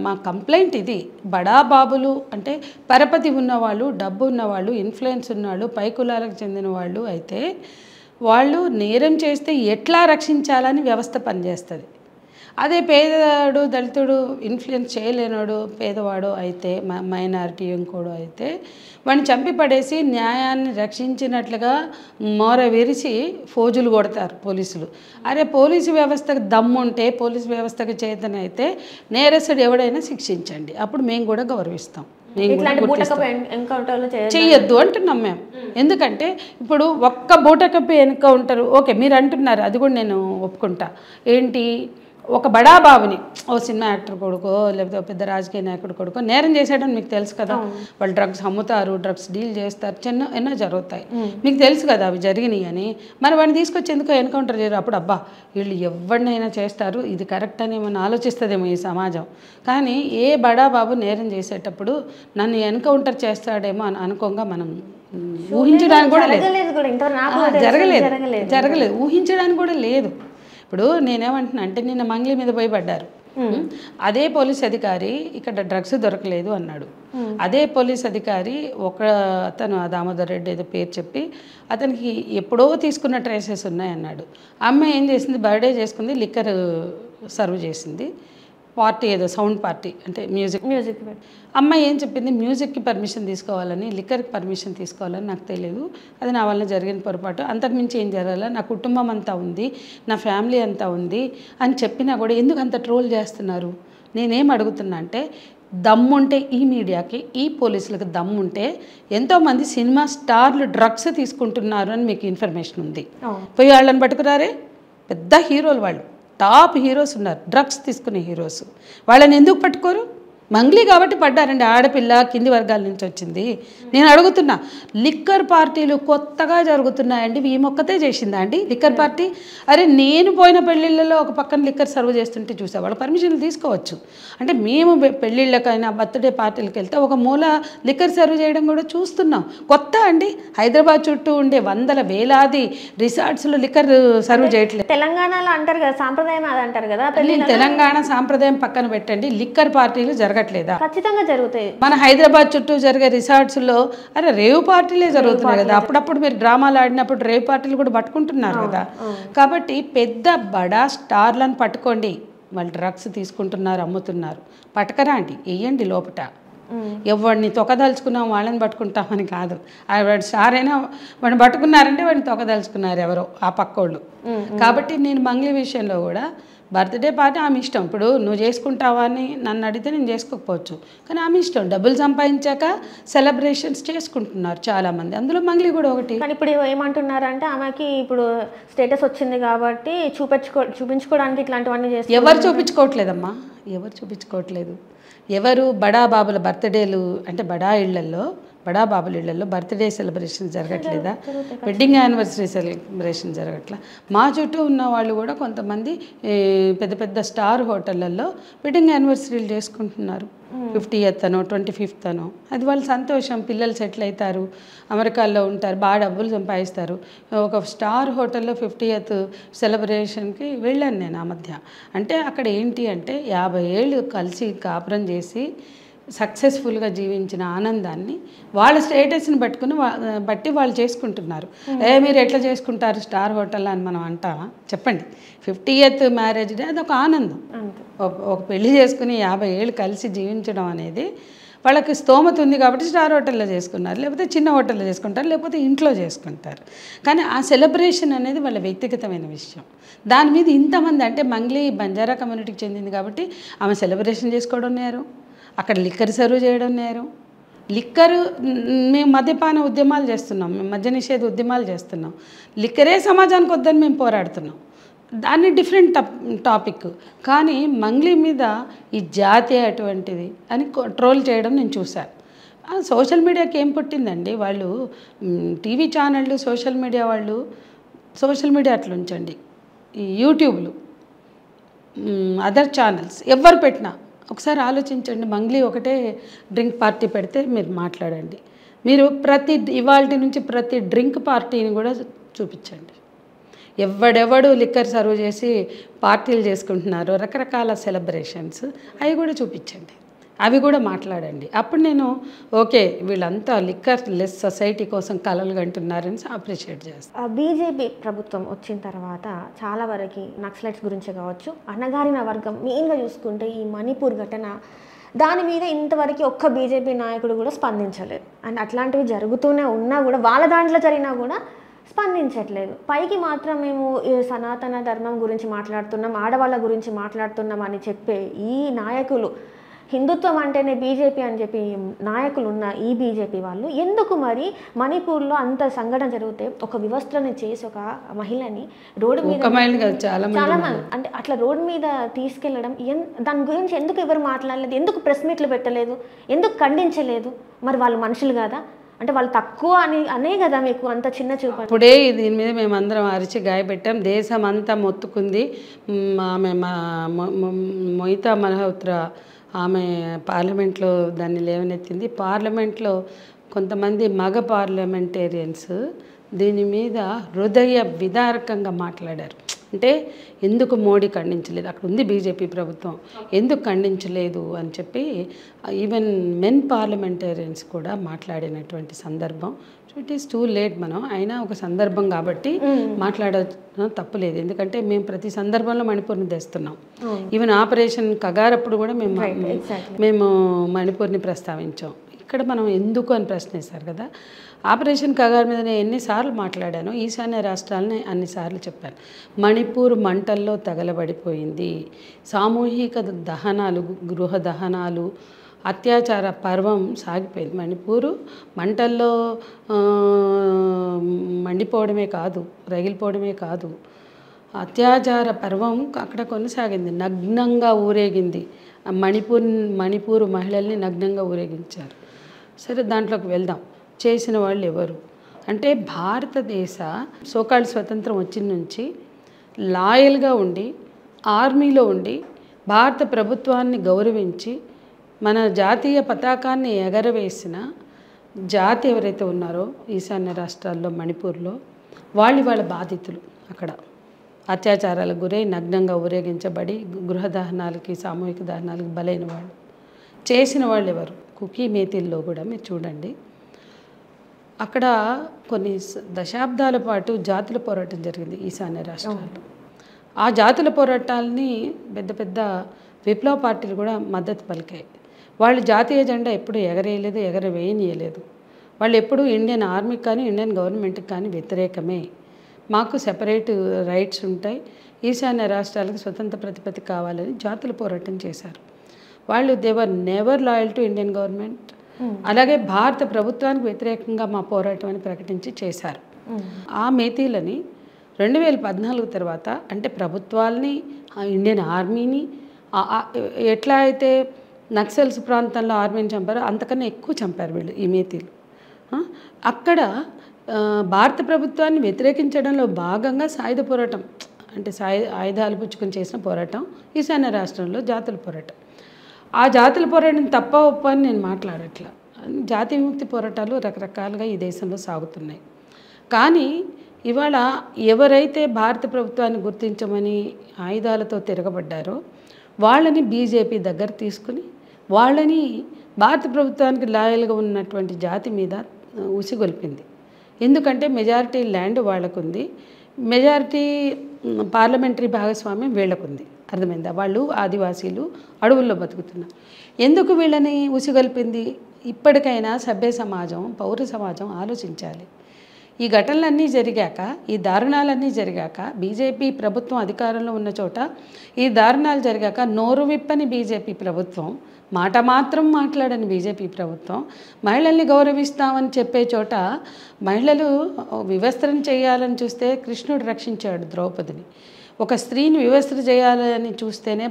మా కంప్లైంట్ ఇది. బడా బాబులు అంటే పరపతి ఉన్నవాళ్ళు, డబ్బు ఉన్నవాళ్ళు, ఇన్ఫ్లుయెన్స్ ఉన్నవాళ్ళు, పై కులాలకు చెందిన వాళ్ళు అయితే వాళ్ళు నేరం చేస్తే ఎట్లా రక్షించాలని వ్యవస్థ పనిచేస్తుంది. అదే పేదవాడు దళితుడు ఇన్ఫ్లుయెన్స్ చేయలేనాడు పేదవాడు అయితే, మైనారిటీ ఇంకోడు అయితే వాడిని చంపి పడేసి న్యాయాన్ని రక్షించినట్లుగా మోర విరిచి ఫోజులు కొడతారు పోలీసులు. అరే పోలీసు వ్యవస్థకు దమ్ముంటే, పోలీసు వ్యవస్థకు చేతనైతే నేరస్తుడు ఎవడైనా శిక్షించండి, అప్పుడు మేము కూడా గౌరవిస్తాం. చెయ్యొద్దు అంటున్నాం మేము. ఎందుకంటే ఇప్పుడు ఒక్క బూటకప్పి ఎన్కౌంటర్ ఓకే మీరు అంటున్నారు, అది కూడా నేను ఒప్పుకుంటా. ఏంటి, ఒక బడా బాబుని, ఓ సినిమా యాక్టర్ కొడుకో లేకపోతే పెద్ద రాజకీయ నాయకుడు కొడుకో నేరం చేసాడని మీకు తెలుసు కదా. వాళ్ళు డ్రగ్స్ అమ్ముతారు, డ్రగ్స్ డీల్ చేస్తారు, ఎన్నో జరుగుతాయి, మీకు తెలుసు కదా అవి జరిగినాయి అని. మరి వాడిని తీసుకొచ్చి ఎందుకో ఎన్కౌంటర్ చేయరు. అప్పుడు అబ్బా వీళ్ళు ఎవరినైనా చేస్తారు, ఇది కరెక్ట్ అని ఏమైనా ఆలోచిస్తుందేమో ఈ సమాజం. కానీ ఏ బడా బాబు నేరం చేసేటప్పుడు నన్ను ఎన్కౌంటర్ చేస్తాడేమో అని అనుకోగా మనం ఊహించడానికి కూడా లేదు, జరగలేదు, ఊహించడానికి కూడా లేదు. ఇప్పుడు నేనేమంటున్నా అంటే నిన్న మంగళి మీద పోయి పడ్డారు. అదే పోలీస్ అధికారి ఇక్కడ డ్రగ్స్ దొరకలేదు అన్నాడు. అదే పోలీస్ అధికారి అతను దామోదర్ రెడ్డి ఏదో పేరు చెప్పి అతనికి ఎప్పుడో తీసుకున్న ట్రేసెస్ ఉన్నాయన్నాడు. అమ్మాయి ఏం చేసింది, బర్త్డే చేసుకుంది, లిక్కర్ సర్వ్ చేసింది, పార్టీ ఏదో సౌండ్ పార్టీ అంటే మ్యూజిక్. అమ్మాయి ఏం చెప్పింది, మ్యూజిక్కి పర్మిషన్ తీసుకోవాలని, లిక్కర్కి పర్మిషన్ తీసుకోవాలని నాకు తెలియదు, అది నా వల్ల జరిగిన పొరపాటు, అంతకుమించి ఏం జరగాల, నా కుటుంబం అంతా ఉంది, నా ఫ్యామిలీ అంతా ఉంది అని చెప్పినా కూడా ఎందుకు అంత ట్రోల్ చేస్తున్నారు? నేనేం అడుగుతున్నా అంటే దమ్ముంటే ఈ మీడియాకి, ఈ పోలీసులకు దమ్ముంటే ఎంతోమంది సినిమా స్టార్లు డ్రగ్స్ తీసుకుంటున్నారు అని మీకు ఇన్ఫర్మేషన్ ఉంది, పోయి వాళ్ళని పట్టుకురారే, పెద్ద హీరోలు వాళ్ళు, టాప్ హీరోస్ ఉన్నారు, డ్రగ్స్ తీసుకునే హీరోస్, వాళ్ళని ఎందుకు పట్టుకోరు? మంగ్లీ కాబట్టి పడ్డారండి, ఆడపిల్ల కింది వర్గాల నుంచి వచ్చింది. నేను అడుగుతున్నా, లిక్కర్ పార్టీలు కొత్తగా జరుగుతున్నాయండి, ఈ మొక్కతే చేసిందా అండి లిక్కర్ పార్టీ? అరే నేను పోయిన పెళ్ళిళ్ళలో ఒక పక్కన లిక్కర్ సర్వ్ చేస్తుంటే చూసా, వాళ్ళు పర్మిషన్లు తీసుకోవచ్చు. అంటే మేము పెళ్ళిళ్ళకైనా బర్త్డే పార్టీలకు వెళ్తే ఒక మూల లిక్కర్ సర్వ్ చేయడం కూడా చూస్తున్నాం. కొత్త అండి, హైదరాబాద్ చుట్టూ ఉండే వేలాది రిసార్ట్స్లో లిక్కర్ సర్వ్ చేయట్లేదు. తెలంగాణలో అంటారు కదా సాంప్రదాయం, అది అంటారు కదా. తెలంగాణ సాంప్రదాయం పక్కన పెట్టండి, లిక్కర్ పార్టీలు జరగ జరగట్లేదా? ఖచ్చితంగా జరుగుతాయి. మన హైదరాబాద్ చుట్టూ జరిగే రిసార్ట్స్లో అరే రేవ్ పార్టీలే జరుగుతున్నాయి కదా. అప్పుడప్పుడు మీరు డ్రామాలు ఆడినప్పుడు రేవ్ పార్టీలు కూడా పట్టుకుంటున్నారు కదా. కాబట్టి పెద్ద బడా స్టార్లను పట్టుకోండి, వాళ్ళు డ్రగ్స్ తీసుకుంటున్నారు, అమ్ముతున్నారు, పట్టకరా అండి, వేయండి లోపట. ఎవరిని తొక్కదలుచుకున్నాం వాళ్ళని పట్టుకుంటామని కాదు. వాడు స్టార్ అయినా వాడిని పట్టుకున్నారంటే వాడిని తొక్కదలుచుకున్నారు ఎవరో ఆ పక్కోళ్ళు. కాబట్టి నేను మంగ్లీ విషయంలో కూడా బర్త్డే పార్టీ ఆమె ఇష్టం. ఇప్పుడు నువ్వు చేసుకుంటావా అని నన్ను అడిగితే నేను చేసుకోకపోవచ్చు, కానీ ఆమె ఇష్టం. డబ్బులు సంపాదించాక సెలబ్రేషన్స్ చేసుకుంటున్నారు చాలామంది, అందులో మంగ్లీ కూడా ఒకటి. కానీ ఇప్పుడు ఏమంటున్నారంటే ఆమెకి ఇప్పుడు స్టేటస్ వచ్చింది కాబట్టి చూపించుకోవడానికి ఇట్లాంటివన్నీ చేస్తారు. ఎవరు చూపించుకోవట్లేదమ్మా, ఎవరు చూపించుకోవట్లేదు. ఎవరు బడా బాబుల బర్త్డేలు అంటే బడా ఇళ్లలో, బడా బాబుల ఇళ్లలో బర్త్డే సెలబ్రేషన్ జరగట్లేదా? వెడ్డింగ్ యానివర్సరీ సెలబ్రేషన్ జరగట్లా? మా చుట్టూ ఉన్న వాళ్ళు కూడా కొంతమంది పెద్ద పెద్ద స్టార్ హోటళ్ళల్లో వెడ్డింగ్ యానివర్సరీలు చేసుకుంటున్నారు. 50th అనో 25th అనో, అది వాళ్ళ సంతోషం. పిల్లలు సెటిల్ అవుతారు, అమెరికాలో ఉంటారు, బాగా డబ్బులు సంపాదిస్తారు. ఒక స్టార్ హోటల్లో 50th సెలబ్రేషన్కి వెళ్ళాను నేను ఆ మధ్య. అంటే అక్కడ ఏంటి అంటే 50 ఏళ్ళు కలిసి కాపురం చేసి సక్సెస్ఫుల్గా జీవించిన ఆనందాన్ని వాళ్ళ స్టేటస్ని బట్టి వాళ్ళు చేసుకుంటున్నారు. మీరు ఎట్లా చేసుకుంటారు స్టార్ హోటల్ అని మనం అంటామా? చెప్పండి. 50th మ్యారేజ్ డే అది ఒక ఆనందం. ఒక పెళ్లి చేసుకుని 50 ఏళ్ళు కలిసి జీవించడం అనేది వాళ్ళకి స్తోమత ఉంది కాబట్టి స్టార్ హోటల్లో చేసుకున్నారు, లేకపోతే చిన్న హోటల్లో చేసుకుంటారు, లేకపోతే ఇంట్లో చేసుకుంటారు. కానీ ఆ సెలబ్రేషన్ అనేది వాళ్ళ వ్యక్తిగతమైన విషయం. దాని మీద ఇంతమంది అంటే మంగ్లీ బంజారా కమ్యూనిటీకి చెందింది కాబట్టి ఆమె సెలబ్రేషన్ చేసుకోవడం నేరం, అక్కడ లిక్కర్ సర్వ్ చేయడం నేరం. లిక్కరు మేము మద్యపాన ఉద్యమాలు చేస్తున్నాం, మేము మద్య నిషేధ ఉద్యమాలు చేస్తున్నాం, లిక్కరే సమాజానికి వద్దని మేము పోరాడుతున్నాం, దాన్ని డిఫరెంట్ టాపిక్. కానీ మంగ్లీ మీద ఈ జాతి అటువంటిది అని ట్రోల్ చేయడం నేను చూశాను. సోషల్ మీడియాకి ఏం పుట్టిందండి? వాళ్ళు టీవీ ఛానళ్ళు, సోషల్ మీడియా వాళ్ళు, సోషల్ మీడియా అట్లా ఉంచండి, ఈ యూట్యూబ్లు, అదర్ ఛానల్స్ ఎవరు పెట్టినా ఒకసారి ఆలోచించండి. మంగ్లీ ఒకటే డ్రింక్ పార్టీ పెడితే మీరు మాట్లాడండి. మీరు ఇవాళ నుంచి ప్రతి డ్రింక్ పార్టీని కూడా చూపించండి. ఎవడెవడు లిక్కర్ సర్వ్ చేసి పార్టీలు చేసుకుంటున్నారు, రకరకాల సెలబ్రేషన్స్, అవి కూడా చూపించండి, అవి కూడా మాట్లాడండి. అప్పుడు నేను ఓకే వీళ్ళంతా లిక్కర్ లెస్ సొసైటీ కోసం కలలు కంటున్నారని అప్రిషియేట్ చేస్తాను. బీజేపీ ప్రభుత్వం వచ్చిన తర్వాత చాలా వరకు నక్సలైట్స్ గురించి కావచ్చు, అణగారిన వర్గం మెయిన్గా చూసుకుంటే ఈ మణిపూర్ ఘటన, దాని మీద ఇంతవరకు ఒక్క బీజేపీ నాయకుడు కూడా స్పందించలేదు. అండ్ అట్లాంటివి జరుగుతూనే ఉన్నా కూడా వాళ్ళ దాంట్లో జరిగినా కూడా స్పందించట్లేదు. పైకి మాత్రం మేము సనాతన ధర్మం గురించి మాట్లాడుతున్నాం, ఆడవాళ్ళ గురించి మాట్లాడుతున్నాం అని చెప్పే ఈ నాయకులు, హిందుత్వం అంటేనే బీజేపీ అని చెప్పి నాయకులు ఉన్న ఈ బీజేపీ వాళ్ళు ఎందుకు మరి మణిపూర్లో అంత సంఘటన జరిగితే ఒక వ్యవస్థను చేసి ఒక మహిళని రోడ్డు మీద చాలా మంది అంటే అట్లా రోడ్డు మీద తీసుకెళ్ళడం, దాని గురించి ఎందుకు ఎవరు మాట్లాడలేదు? ఎందుకు ప్రెస్ మీట్లు పెట్టలేదు? ఎందుకు ఖండించలేదు? మరి వాళ్ళు మనుషులు కాదా? అంటే వాళ్ళు తక్కువ అనే కదా మీకు అంత చిన్న చూపు? ఇప్పుడే దీని మీద మేమందరం అరిచి గాయపెట్టాం, దేశం అంతా మొత్తుకుంది. ఆమె మొయితా మల్హోత్రా ఆమె పార్లమెంట్లో దాన్ని లేవనెత్తింది. పార్లమెంట్లో కొంతమంది మగ పార్లమెంటేరియన్స్ దీని మీద హృదయ విదారకంగా మాట్లాడారు. అంటే ఎందుకు మోడీ ఖండించలేదు, అక్కడ ఉంది బీజేపీ ప్రభుత్వం, ఎందుకు ఖండించలేదు అని చెప్పి ఈవెన్ మెన్ పార్లమెంటేరియన్స్ కూడా మాట్లాడినటువంటి సందర్భం. It is too late. మనం అయినా ఒక సందర్భం కాబట్టి మాట్లాడడం తప్పులేదు, ఎందుకంటే మేము ప్రతి సందర్భంలో మణిపూర్ని తెస్తున్నాం. ఈవెన్ ఆపరేషన్ కగారప్పుడు కూడా మేము మణిపూర్ని ప్రస్తావించాం. ఇక్కడ మనం ఎందుకు అని ప్రశ్నిస్తారు కదా. ఆపరేషన్ కగార్ మీద నేను ఎన్నిసార్లు మాట్లాడాను, ఈశాన్య రాష్ట్రాలని అన్నిసార్లు చెప్పాను. మణిపూర్ మంటల్లో తగలబడిపోయింది, సామూహిక దహనాలు, గృహ దహనాలు, అత్యాచార పర్వం సాగిపోయింది. మణిపూరు మంటల్లో మండిపోవడమే కాదు, రగిలిపోవడమే కాదు, అత్యాచార పర్వం అక్కడ కొనసాగింది. నగ్నంగా ఊరేగింది, మణిపూరు మహిళల్ని నగ్నంగా ఊరేగించారు. సరే, దాంట్లోకి వెళ్దాం. చేసిన వాళ్ళు ఎవరు అంటే భారతదేశ సోకాళ్ళ స్వతంత్రం వచ్చిన నుంచి లాయల్గా ఉండి, ఆర్మీలో ఉండి, భారత ప్రభుత్వాన్ని గౌరవించి, మన జాతీయ పతాకాన్ని ఎగరవేసిన జాతి ఎవరైతే ఉన్నారో ఈశాన్య రాష్ట్రాల్లో మణిపూర్లో, వాళ్ళ బాధితులు అక్కడ అత్యాచారాలకు గురై నగ్నంగా ఊరేగించబడి గృహ దహనాలకి, సామూహిక దహనాలకి బలైన వాళ్ళు. చేసిన వాళ్ళు ఎవరు? కుకీ మేతిల్లో కూడా మీరు చూడండి, అక్కడ కొన్ని దశాబ్దాల పాటు జాతుల పోరాటం జరిగింది ఈశాన్య రాష్ట్రాల్లో. ఆ జాతుల పోరాటాలని పెద్ద పెద్ద విప్లవ పార్టీలు కూడా మద్దతు పలికాయి. వాళ్ళు జాతీయ జెండా ఎప్పుడు ఎగరేయలేదు, ఎగరవేయనీయలేదు. వాళ్ళు ఎప్పుడూ ఇండియన్ ఆర్మీకి కానీ ఇండియన్ గవర్నమెంట్కి కానీ వ్యతిరేకమే. మాకు సెపరేట్ రైట్స్ ఉంటాయి, ఈశాన్య రాష్ట్రాలకు స్వతంత్ర ప్రతిపత్తి కావాలని జాతుల పోరాటం చేశారు. వాళ్ళు they were never loyal to Indian government. అలాగే భారత ప్రభుత్వానికి వ్యతిరేకంగా మా పోరాటం అని ప్రకటించి చేశారు. ఆ మేతీలని 2014 తర్వాత అంటే ప్రభుత్వాల్ని, ఇండియన్ ఆర్మీని, ఎట్లా అయితే నక్సల్స్ ప్రాంతంలో ఆర్మీని చంపారో అంతకన్నా ఎక్కువ చంపారు వీళ్ళు ఈ మేతీలు. అక్కడ భారత ప్రభుత్వాన్ని వ్యతిరేకించడంలో భాగంగా సాయుధ పోరాటం అంటే ఆయుధాలు పుచ్చుకొని చేసిన పోరాటం ఈశాన్య రాష్ట్రంలో జాతుల పోరాటం. ఆ జాతుల పోరాటం తప్ప ఒప్ప అని నేను మాట్లాడట్లా. జాతీయ విముక్తి పోరాటాలు రకరకాలుగా ఈ దేశంలో సాగుతున్నాయి. కానీ ఇవాళ ఎవరైతే భారత ప్రభుత్వాన్ని గుర్తించమని ఆయుధాలతో తిరగబడ్డారో వాళ్ళని బీజేపీ దగ్గర తీసుకుని వాళ్ళని భారత ప్రభుత్వానికి లాయల్గా ఉన్నటువంటి జాతి మీద ఉసిగొల్పింది. ఎందుకంటే మెజారిటీ ల్యాండ్ వాళ్ళకుంది, మెజారిటీ పార్లమెంటరీ భాగస్వామ్యం వీళ్ళకుంది. అర్థమైందా? వాళ్ళు ఆదివాసీలు అడవుల్లో బతుకుతున్నారు. ఎందుకు వీళ్ళని ఉసిగొల్పింది? ఇప్పటికైనా సభ్య సమాజం, పౌర సమాజం ఆలోచించాలి. ఈ ఘటనలన్నీ జరిగాక, ఈ దారుణాలన్నీ జరిగాక, బీజేపీ ప్రభుత్వం అధికారంలో ఉన్న చోట ఈ దారుణాలు జరిగాక నోరు విప్పని బీజేపీ ప్రభుత్వం, మాట మాత్రం మాట్లాడని బీజేపీ ప్రభుత్వం, మహిళల్ని గౌరవిస్తామని చెప్పే చోట మహిళలు వివస్త్రం చేయాలని చూస్తే కృష్ణుడు రక్షించాడు ద్రౌపదిని. ఒక స్త్రీని వివస్త్ర చేయాలని చూస్తేనే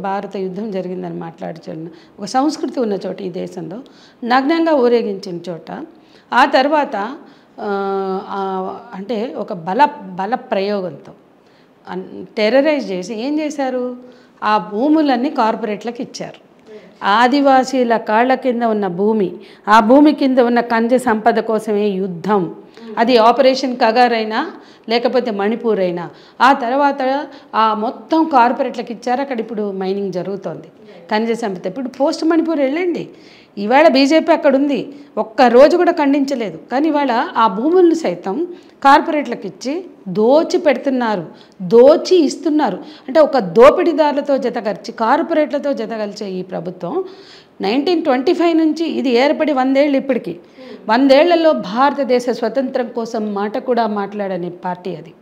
భారత యుద్ధం జరిగిందని మాట్లాడుచున్న ఒక సంస్కృతి ఉన్న చోట, ఈ దేశంలో నగ్నంగా ఊరేగించిన చోట, ఆ తర్వాత అంటే ఒక బల ప్రయోగంతో టెర్రరైజ్ చేసి ఏం చేశారు? ఆ భూములన్నీ కార్పొరేట్లకు ఇచ్చారు. ఆదివాసీల కాళ్ళ కింద ఉన్న భూమి, ఆ భూమి కింద ఉన్న ఖనిజ సంపద కోసమే యుద్ధం. అది ఆపరేషన్ కగార్ అయినా లేకపోతే మణిపూర్ అయినా ఆ తర్వాత ఆ మొత్తం కార్పొరేట్లకు ఇచ్చారు. అక్కడ ఇప్పుడు మైనింగ్ జరుగుతోంది, ఖనిజ సంపద. ఇప్పుడు పోస్ట్ మణిపూర్ వెళ్ళండి, ఈవేళ బీజేపీ అక్కడ ఉంది, ఒక్కరోజు కూడా ఖండించలేదు. కానీ ఇవాళ ఆ భూములను సైతం కార్పొరేట్లకు ఇచ్చి దోచి పెడుతున్నారు, దోచి ఇస్తున్నారు. అంటే ఒక దోపిడీదారులతో జతగలిచి, కార్పొరేట్లతో జతగలిచే ఈ ప్రభుత్వం 1925 నుంచి ఇది ఏర్పడి 100 ఏళ్ళు, ఇప్పటికీ 100 ఏళ్లలో భారతదేశ స్వతంత్రం కోసం మాట కూడా మాట్లాడని పార్టీ అది.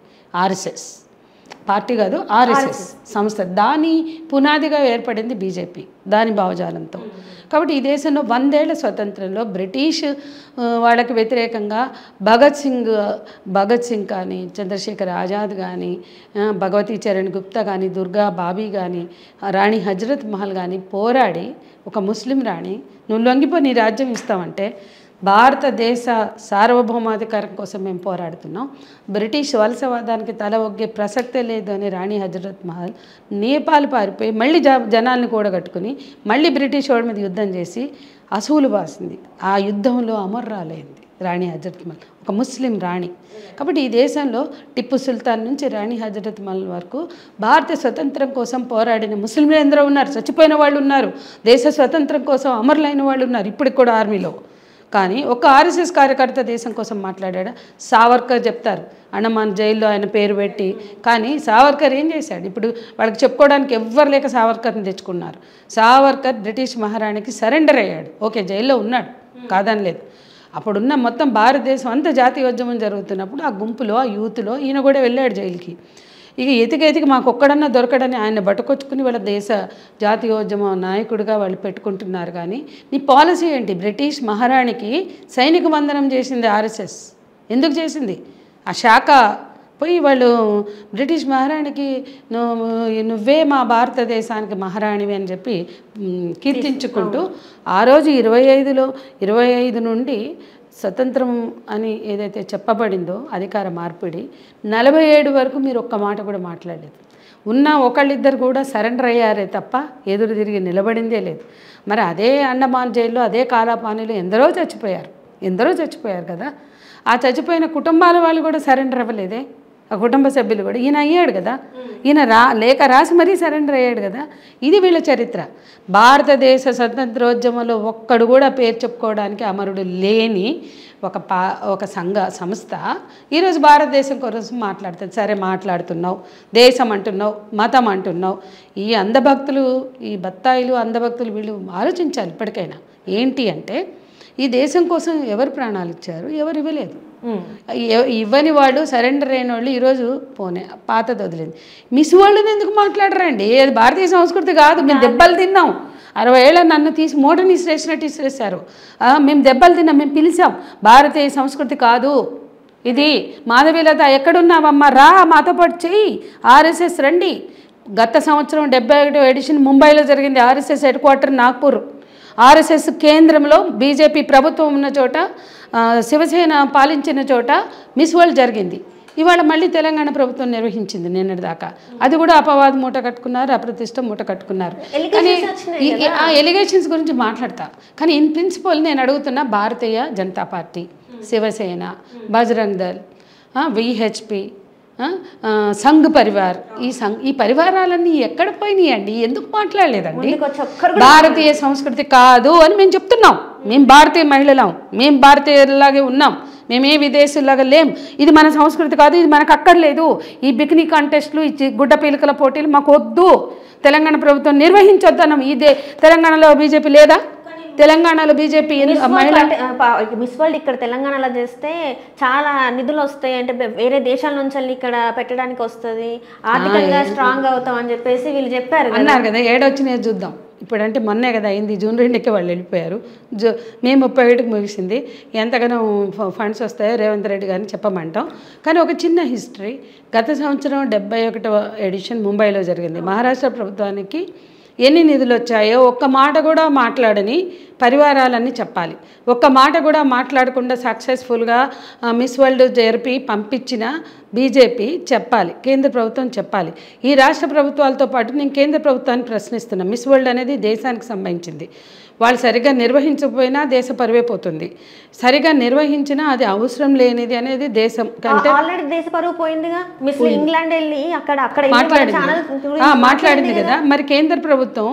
ఆర్ఎస్ఎస్ పార్టీ కాదు, ఆర్ఎస్ఎస్ సంస్థ. దాని పునాదిగా ఏర్పడింది బీజేపీ, దాని భావజాలంతో. కాబట్టి ఈ దేశంలో 100 ఏళ్ల స్వతంత్రంలో బ్రిటిష్ వాళ్ళకి వ్యతిరేకంగా భగత్ సింగ్ కానీ, చంద్రశేఖర్ ఆజాద్ కానీ, భగవతీ చరణ్ గుప్తా కానీ, దుర్గా బాబీ కానీ, రాణి హజరత్ మహల్ కానీ పోరాడి ఒక ముస్లిం రాణి నువ్వు లొంగిపో నీ రాజ్యం ఇస్తామంటే భారతదేశ సార్వభౌమాధికారం కోసం మేము పోరాడుతున్నాం, బ్రిటిష్ వలసవాదానికి తల ఒగ్గే ప్రసక్తే లేదు అని రాణి హజరత్ మహల్ నేపాల్ పారిపోయి మళ్ళీ జనాల్ని కూడగట్టుకుని మళ్ళీ బ్రిటిష్ వాడి మీద యుద్ధం చేసి అసూలు బాసింది. ఆ యుద్ధంలో అమర్రాలైంది రాణి హజరత్ మహల్, ఒక ముస్లిం రాణి. కాబట్టి ఈ దేశంలో టిప్పు సుల్తాన్ నుంచి రాణి హజరత్ మహల్ వరకు భారత స్వతంత్రం కోసం పోరాడిన ముస్లింలు ఎందరో ఉన్నారు, చచ్చిపోయిన వాళ్ళు ఉన్నారు, దేశ స్వతంత్రం కోసం అమరులైన వాళ్ళు ఉన్నారు ఇప్పటికి కూడా ఆర్మీలో. కానీ ఒక ఆర్ఎస్ఎస్ కార్యకర్త దేశం కోసం మాట్లాడా? సావర్కర్ చెప్తారు, అండమాన్ జైల్లో ఆయన పేరు పెట్టి. కానీ సావర్కర్ ఏం చేశాడు? ఇప్పుడు వాళ్ళకి చెప్పుకోవడానికి ఎవ్వరు లేక సావర్కర్ని తెచ్చుకున్నారు. సావర్కర్ బ్రిటిష్ మహారాణికి సరెండర్ అయ్యాడు. ఓకే, జైల్లో ఉన్నాడు కాదనలేదు. అప్పుడున్న మొత్తం భారతదేశం అంతా జాతీయోద్యమం జరుగుతున్నప్పుడు ఆ గుంపులో, ఆ యూత్లో ఈయన కూడా వెళ్ళాడు జైలుకి. ఇక ఎతికి మాకు ఒక్కడన్నా దొరకడని ఆయన బట్టుకొచ్చుకుని వాళ్ళ దేశ జాతీయోద్యమ నాయకుడిగా వాళ్ళు పెట్టుకుంటున్నారు. కానీ నీ పాలసీ ఏంటి? బ్రిటిష్ మహారాణికి సైనిక వందనం చేసింది ఆర్ఎస్ఎస్. ఎందుకు చేసింది? ఆ శాఖ పోయి వాళ్ళు బ్రిటిష్ మహారాణికి నువ్వే మా భారతదేశానికి మహారాణివి అని చెప్పి కీర్తించుకుంటూ ఆ రోజు 25 నుండి స్వతంత్రం అని ఏదైతే చెప్పబడిందో అధికార మార్పిడి 47 వరకు మీరు ఒక్క మాట కూడా మాట్లాడలేదు. ఉన్న ఒకళ్ళిద్దరు కూడా సరెండర్ అయ్యారే తప్ప ఎదురు తిరిగి నిలబడిందే లేదు. మరి అదే అండమాన్ జైల్లో, అదే కాలాపానీలో ఎందరో చచ్చిపోయారు కదా. ఆ చచ్చిపోయిన కుటుంబాల వాళ్ళు కూడా సరెండర్ అవ్వలేదే. ఆ కుటుంబ సభ్యులు కూడా ఈయన అయ్యాడు కదా, ఈయన లేఖ రాసి మరీ సరెండర్ అయ్యాడు కదా. ఇది వీళ్ళ చరిత్ర. భారతదేశ స్వతంత్రోద్యమంలో ఒక్కడు కూడా పేరు చెప్పుకోవడానికి అమరుడు లేని ఒక సంస్థ ఈరోజు భారతదేశం కోసం మాట్లాడుతుంది. సరే మాట్లాడుతున్నావు, దేశం అంటున్నావు, మతం అంటున్నావు. ఈ అంధభక్తులు, ఈ బత్తాయిలు అంధభక్తులు వీళ్ళు ఆలోచించాలి ఇప్పటికైనా. ఏంటి అంటే ఈ దేశం కోసం ఎవరు ప్రాణాలు ఇచ్చారు, ఎవరు ఇవ్వలేదు. ఇవ్వని వాళ్ళు, సరెండర్ అయిన వాళ్ళు ఈరోజు పోనే పాతది వదిలింది. మిస్ వరల్డ్ని ఎందుకు మాట్లాడరండి? అది భారతీయ సంస్కృతి కాదు. మేము దెబ్బలు తిన్నాం. 60 ఏళ్ళ నన్ను తీసి మోటర్ని ఇసిరేసినట్టు ఇసిరేశారు. మేము దెబ్బలు తిన్నాం, మేము పిలిచాం. భారతీయ సంస్కృతి కాదు ఇది. మాధవీలత ఎక్కడున్నావమ్మా, రా మాతో పాటు చెయ్యి, ఆర్ఎస్ఎస్ రండి. గత సంవత్సరం 71వ ఎడిషన్ ముంబైలో జరిగింది. RSS head quarter Nagpur. RSS కేంద్రంలో బీజేపీ ప్రభుత్వం ఉన్న చోట, శివసేన పాలించిన చోట మిస్ వరల్డ్ జరిగింది. ఇవాళ మళ్ళీ తెలంగాణ ప్రభుత్వం నిర్వహించింది నిన్నటి దాకా. అది కూడా అపవాదం మూట కట్టుకున్నారు, అప్రతిష్ట మూట కట్టుకున్నారు. కానీ ఆ ఎలిగేషన్స్ గురించి మాట్లాడతా. కానీ ఇన్ ప్రిన్సిపల్ నేను అడుగుతున్నా, భారతీయ జనతా పార్టీ, శివసేన, బజరంగ్ దళ్, విహెచ్పి, సంఘ్ పరివార్, ఈ పరివారాలన్నీ ఎక్కడ పోయినాయండి? ఎందుకు మాట్లాడలేదండి? భారతీయ సంస్కృతి కాదు అని మేము చెప్తున్నాం. మేము భారతీయ మహిళలం, మేము భారతీయులాగే ఉన్నాం, మేమే విదేశీలాగా లేం. ఇది మన సంస్కృతి కాదు, ఇది మనకు అక్కర్లేదు. ఈ బికినీ కాంటెస్ట్లు, ఈ గుడ్డ పీలికల పోటీలు మాకు వద్దు. తెలంగాణ ప్రభుత్వం నిర్వహించొద్దన్నాం. తెలంగాణలో బీజేపీ లేదా? తెలంగాణలో బీజేపీ మహిళ మిస్ వరల్డ్ ఇక్కడ తెలంగాణలో చేస్తే చాలా నిధులు వస్తాయి, అంటే వేరే దేశాల నుంచి ఇక్కడ పెట్టడానికి వస్తుంది, ఆర్థికంగా స్ట్రాంగ్ అవుతాం అని చెప్పేసి వీళ్ళు చెప్పారు అన్నారు కదా. ఏడొచ్చినాయి చూద్దాం. ఇప్పుడంటే మొన్నే కదా అయింది, జూన్ 2కి వాళ్ళు వెళ్ళిపోయారు. మే 31కి ముగిసింది. ఎంతగానో ఫండ్స్ వస్తాయో రేవంత్ రెడ్డి గారిని చెప్పమంటాం. కానీ ఒక చిన్న హిస్టరీ. గత సంవత్సరం 71వ ఎడిషన్ ముంబైలో జరిగింది. మహారాష్ట్ర ప్రభుత్వానికి ఎన్ని నిధులు వచ్చాయో ఒక్క మాట కూడా మాట్లాడని పరివారాలన్నీ చెప్పాలి. ఒక్క మాట కూడా మాట్లాడకుండా సక్సెస్ఫుల్గా మిస్ వరల్డ్ జరిపి పంపించిన బీజేపీ చెప్పాలి, కేంద్ర ప్రభుత్వం చెప్పాలి. ఈ రాష్ట్ర ప్రభుత్వాలతో పాటు నేను కేంద్ర ప్రభుత్వాన్ని ప్రశ్నిస్తున్నాను. మిస్ వరల్డ్ అనేది దేశానికి సంబంధించింది. వాళ్ళు సరిగ్గా నిర్వహించకపోయినా దేశ పరువే పోతుంది. సరిగా నిర్వహించినా అది అవసరం లేనిది అనేది దేశం కంటే ఆల్రెడీ దేశ పరువు పోయిందిగా. మిస్ ఇంగ్లాండ్ వెళ్ళి అక్కడ మాట్లాడింది కదా. మరి కేంద్ర ప్రభుత్వం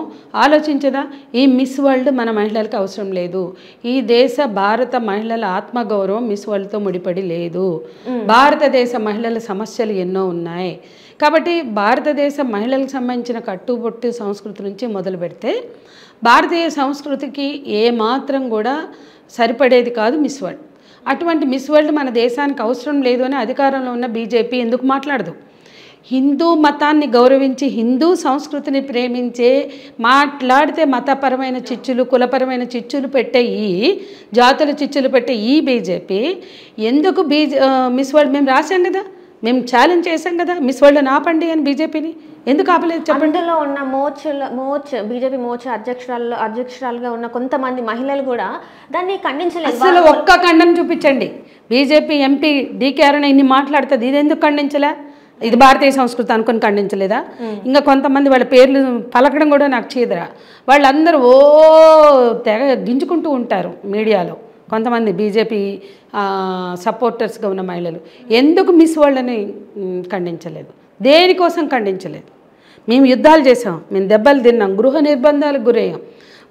ఆలోచించదా? ఈ మిస్ వరల్డ్ మన మహిళలకు అవసరం లేదు. ఈ దేశ భారత మహిళల ఆత్మగౌరవం మిస్ వరల్డ్తో ముడిపడి లేదు. భారతదేశ మహిళల సమస్యలు ఎన్నో ఉన్నాయి. కాబట్టి భారతదేశ మహిళలకు సంబంధించిన కట్టుబొట్టు సంస్కృతి నుంచి మొదలు పెడితే భారతీయ సంస్కృతికి ఏమాత్రం కూడా సరిపడేది కాదు మిస్ వరల్డ్. అటువంటి మిస్ వరల్డ్ మన దేశానికి అవసరం లేదు అని అధికారంలో ఉన్న బీజేపీ ఎందుకు మాట్లాడదు? హిందూ మతాన్ని గౌరవించి హిందూ సంస్కృతిని ప్రేమించే మాట్లాడితే మతపరమైన చిచ్చులు, కులపరమైన చిచ్చులు పెట్టే జాతుల చిచ్చులు పెట్టే ఈ బీజేపీ ఎందుకు మిస్ వరల్డ్ మేము రాశాం కదా, మేము ఛాలెంజ్ చేశాం కదా, మిస్ వరల్డ్ ఆపండి అని బీజేపీని ఎందుకు ఆపలేదు చెప్పండి? అందులో ఉన్న బీజేపీ మోర్చా అధ్యక్షురాలుగా ఉన్న కొంతమంది మహిళలు కూడా దాన్ని ఖండించలేదు. అసలు ఒక్క ఖండన చూపించండి. బీజేపీ ఎంపీ డీకే అరుణ ఇన్ని మాట్లాడుతుంది, ఇది ఎందుకు ఖండించలే? ఇది భారతీయ సంస్కృతి అనుకుని ఖండించలేదా? ఇంకా కొంతమంది వాళ్ళ పేర్లు పలకడం కూడా నాకు చీదరా. వాళ్ళందరూ తెగ గింజుకుంటూ ఉంటారు మీడియాలో. కొంతమంది బీజేపీ సపోర్టర్స్గా ఉన్న మహిళలు ఎందుకు మిస్ వరల్డ్ని ఖండించలేదు? దేనికోసం ఖండించలేదు? మేము యుద్ధాలు చేసాం, మేము దెబ్బలు తిన్నాం, గృహ నిర్బంధాలకు గురయ్యాం.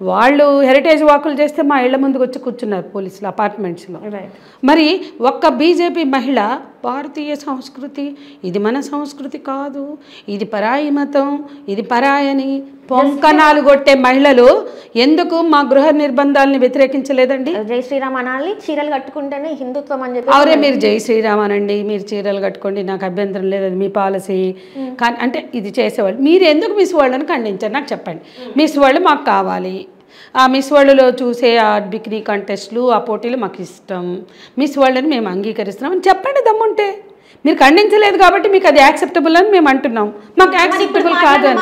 వాళ్ళు హెరిటేజ్ వాకులు చేస్తే మా ఇళ్ల ముందుకు వచ్చి కూర్చున్నారు పోలీసులు అపార్ట్మెంట్స్లో. మరి ఒక్క బీజేపీ మహిళ భారతీయ సంస్కృతి ఇది మన సంస్కృతి కాదు, ఇది పరాయి మతం, ఇది పరాయని పొంకనాలు కొట్టే మహిళలు ఎందుకు మా గృహ నిర్బంధాలని వ్యతిరేకించలేదండి? జై శ్రీరామ్ అనాలి, చీరలు కట్టుకుంటేనే హిందుత్వం అని చెప్పి. అవరే మీరు జై శ్రీరామ్ అనండి, మీరు చీరలు కట్టుకోండి, నాకు అభ్యంతరం లేదని మీ పాలసీ. కానీ అంటే ఇది చేసేవాళ్ళు మీరు ఎందుకు మిస్ వరల్డ్ని ఖండించారు నాకు చెప్పండి. మిస్ వరల్డ్ మాకు కావాలి, ఆ మిస్ వరల్డ్లో చూసే ఆ బిక్రీ కంటెస్ట్లు, ఆ పోటీలు మాకు ఇష్టం, మిస్ వరల్డ్ని మేము అంగీకరిస్తున్నాం అని చెప్పండి దమ్ముంటే. మీరు ఖండించలేదు కాబట్టి మీకు అది యాక్సెప్టబుల్ అని మేము అంటున్నాం, మాకు యాక్సెప్టబుల్ కాదని.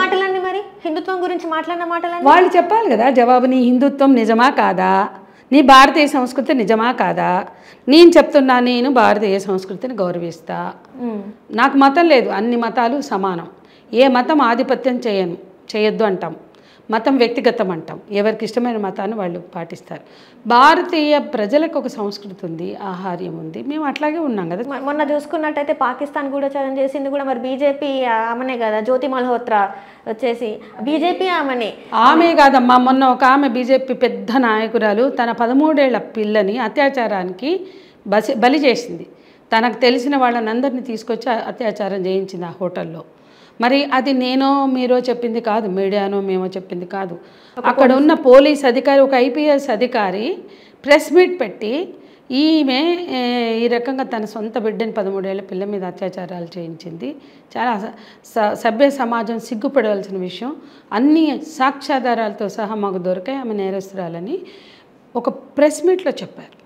మరి హిందుత్వం గురించి మాట్లాడిన మాటలు వాళ్ళు చెప్పాలి కదా జవాబు. నీ హిందుత్వం నిజమా కాదా? నీ భారతీయ సంస్కృతి నిజమా కాదా? నేను చెప్తున్నా, నేను భారతీయ సంస్కృతిని గౌరవిస్తా, నాకు మతం లేదు, అన్ని మతాలు సమానం, ఏ మతం ఆధిపత్యం చేయొద్దు అంటాం. మతం వ్యక్తిగతం అంటాం, ఎవరికి ఇష్టమైన మతాన్ని వాళ్ళు పాటిస్తారు. భారతీయ ప్రజలకు ఒక సంస్కృతి ఉంది, ఆహార్యం ఉంది, మేము అట్లాగే ఉన్నాం కదా. మొన్న చూసుకున్నట్టయితే పాకిస్తాన్ కూడా ఛాలెంజ్ చేసింది కూడా మరి బీజేపీ ఆమెనే కదా, జ్యోతి మల్హోత్రా వచ్చేసి బీజేపీ ఆమె కాదమ్మా. మొన్న ఒక ఆమె బీజేపీ పెద్ద నాయకురాలు తన 13 ఏళ్ల పిల్లని అత్యాచారానికి బలి చేసింది. తనకు తెలిసిన వాళ్ళని అందరినీ తీసుకొచ్చి అత్యాచారం చేయించింది ఆ హోటల్లో. మరి అది నేనో మీరో చెప్పింది కాదు, మీడియానో మేమో చెప్పింది కాదు. అక్కడ ఉన్న పోలీస్ అధికారి, ఒక ఐపీఎస్ అధికారి ప్రెస్ మీట్ పెట్టి ఈమె ఈ రకంగా తన సొంత బిడ్డని 13 ఏళ్ల పిల్ల మీద అత్యాచారాలు చేయించింది. చాలా సభ్య సమాజం సిగ్గుపడవలసిన విషయం. అన్ని సాక్ష్యాధారాలతో సహా మాకు దొరికాయి, ఆమె నేరస్తురాలని ఒక ప్రెస్ మీట్లో చెప్పారు.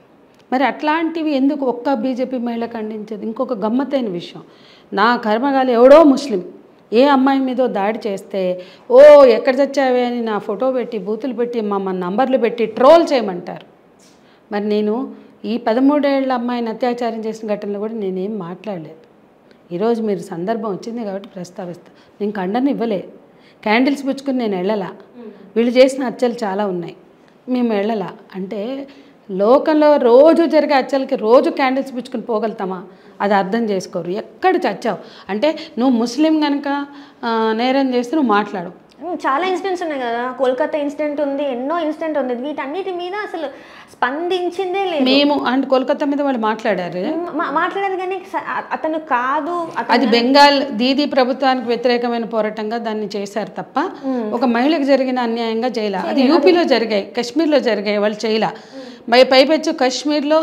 మరి అట్లాంటివి ఎందుకు ఒక్క బీజేపీ మహిళ ఖండించదు? ఇంకొక గమ్మత్తైన విషయం, నా కర్మగాలి ఎవడో ముస్లిం ఏ అమ్మాయి మీదో దాడి చేస్తే ఓ ఎక్కడ చచ్చావే అని నా ఫోటో పెట్టి బూతులు పెట్టి మా నంబర్లు పెట్టి ట్రోల్ చేయమంటారు. మరి నేను ఈ 13 ఏళ్ల అమ్మాయిని అత్యాచారం చేసిన ఘటనలో కూడా నేనేం మాట్లాడలేదు. ఈరోజు మీరు సందర్భం వచ్చింది కాబట్టి ప్రస్తావిస్తాను. నేను ఖండన ఇవ్వలే, క్యాండిల్స్ పుచ్చుకుని నేను వెళ్ళలా. వీళ్ళు చేసిన హత్యలు చాలా ఉన్నాయి, మేము వెళ్ళలా. అంటే లోకంలో రోజు జరిగే హత్యలకి రోజు క్యాండిల్స్ పుచ్చుకుని పోగలుగుతామా? అది అర్థం చేసుకోరు. ఎక్కడ చచ్చావు అంటే నువ్వు ముస్లిం కనుక నేరం చేస్తే నువ్వు మాట్లాడు. చాలా ఇన్సిడెంట్స్ ఉన్నాయి కదా, కోల్కతా ఇన్సిడెంట్ ఉంది, ఎన్నో ఇన్సిడెంట్ ఉంది, వీటన్నిటి మీద అసలు స్పందించిందే లేదు. మేము అంటే కోల్కతా మీద వాళ్ళు మాట్లాడారు కానీ అతను కాదు, అది బెంగాల్ దీదీ ప్రభుత్వానికి వ్యతిరేకమైన పోరాటంగా దాన్ని చేశారు తప్ప ఒక మహిళకు జరిగిన అన్యాయంగా చేయలే. అది యూపీలో జరిగాయి, కాశ్మీర్లో జరిగాయి, వాళ్ళు చేయలే. పైపెచ్చు కాశ్మీర్లో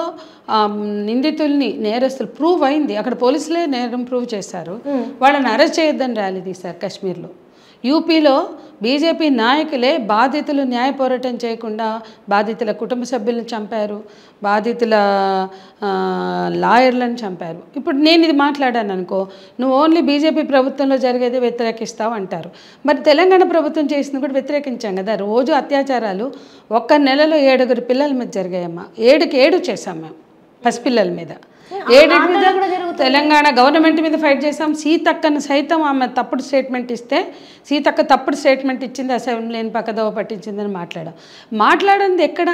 నిందితుల్ని నేరస్తులు ప్రూవ్ అయింది, అక్కడ పోలీసులే నేరం ప్రూవ్ చేశారు, వాళ్ళని అరెస్ట్ చేయొద్దని ర్యాలీ తీశారు కాశ్మీర్లో. యూపీలో బీజేపీ నాయకులే బాధితులు న్యాయ పోరాటం చేయకుండా బాధితుల కుటుంబ సభ్యులను చంపారు, బాధితుల లాయర్లను చంపారు. ఇప్పుడు నేను ఇది మాట్లాడాను అనుకో, నువ్వు ఓన్లీ బీజేపీ ప్రభుత్వంలో జరిగేది వ్యతిరేకిస్తావు అంటారు. మరి తెలంగాణ ప్రభుత్వం చేసింది కూడా వ్యతిరేకించాం కదా. రోజు అత్యాచారాలు ఒక్క నెలలో 7 పిల్లల మీద జరిగాయమ్మా. 7 చేసాం మేము పసిపిల్లల మీద. 7 మీద తెలంగాణ గవర్నమెంట్ మీద ఫైట్ చేసాం. సీతక్కను సైతం ఆమె తప్పుడు స్టేట్మెంట్ ఇస్తే సీతక్క తప్పుడు స్టేట్మెంట్ ఇచ్చింది, అసెంబ్లీని పక్కదోవ పట్టించిందని మాట్లాడింది ఎక్కడ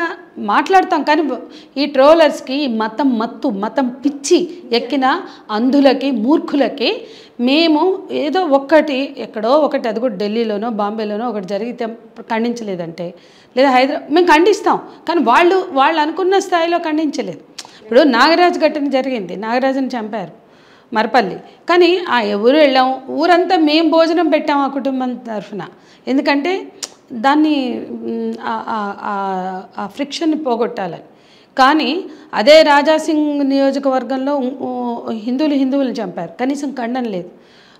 మాట్లాడతాం. కానీ ఈ ట్రోలర్స్కి మతం మతం పిచ్చి ఎక్కిన అంధులకి మూర్ఖులకి మేము ఏదో ఎక్కడో ఒకటి అది కూడా ఢిల్లీలోనో బాంబేలోనో ఒకటి జరిగితే ఖండించలేదంటే, లేదా హైదరాబాద్ మేము ఖండిస్తాం, కానీ వాళ్ళు అనుకున్న స్థాయిలో ఖండించలేదు. ఇప్పుడు నాగరాజు ఘటన జరిగింది, నాగరాజుని చంపారు మరపల్లి, కానీ ఎవరు వెళ్ళాం, ఊరంతా మేము భోజనం పెట్టాం ఆ కుటుంబం తరఫున. ఎందుకంటే దాన్ని ఆ ఫ్రిక్షన్ని పోగొట్టాలని. కానీ అదే రాజాసింగ్ నియోజకవర్గంలో హిందువులను చంపారు, కనీసం ఖండన లేదు.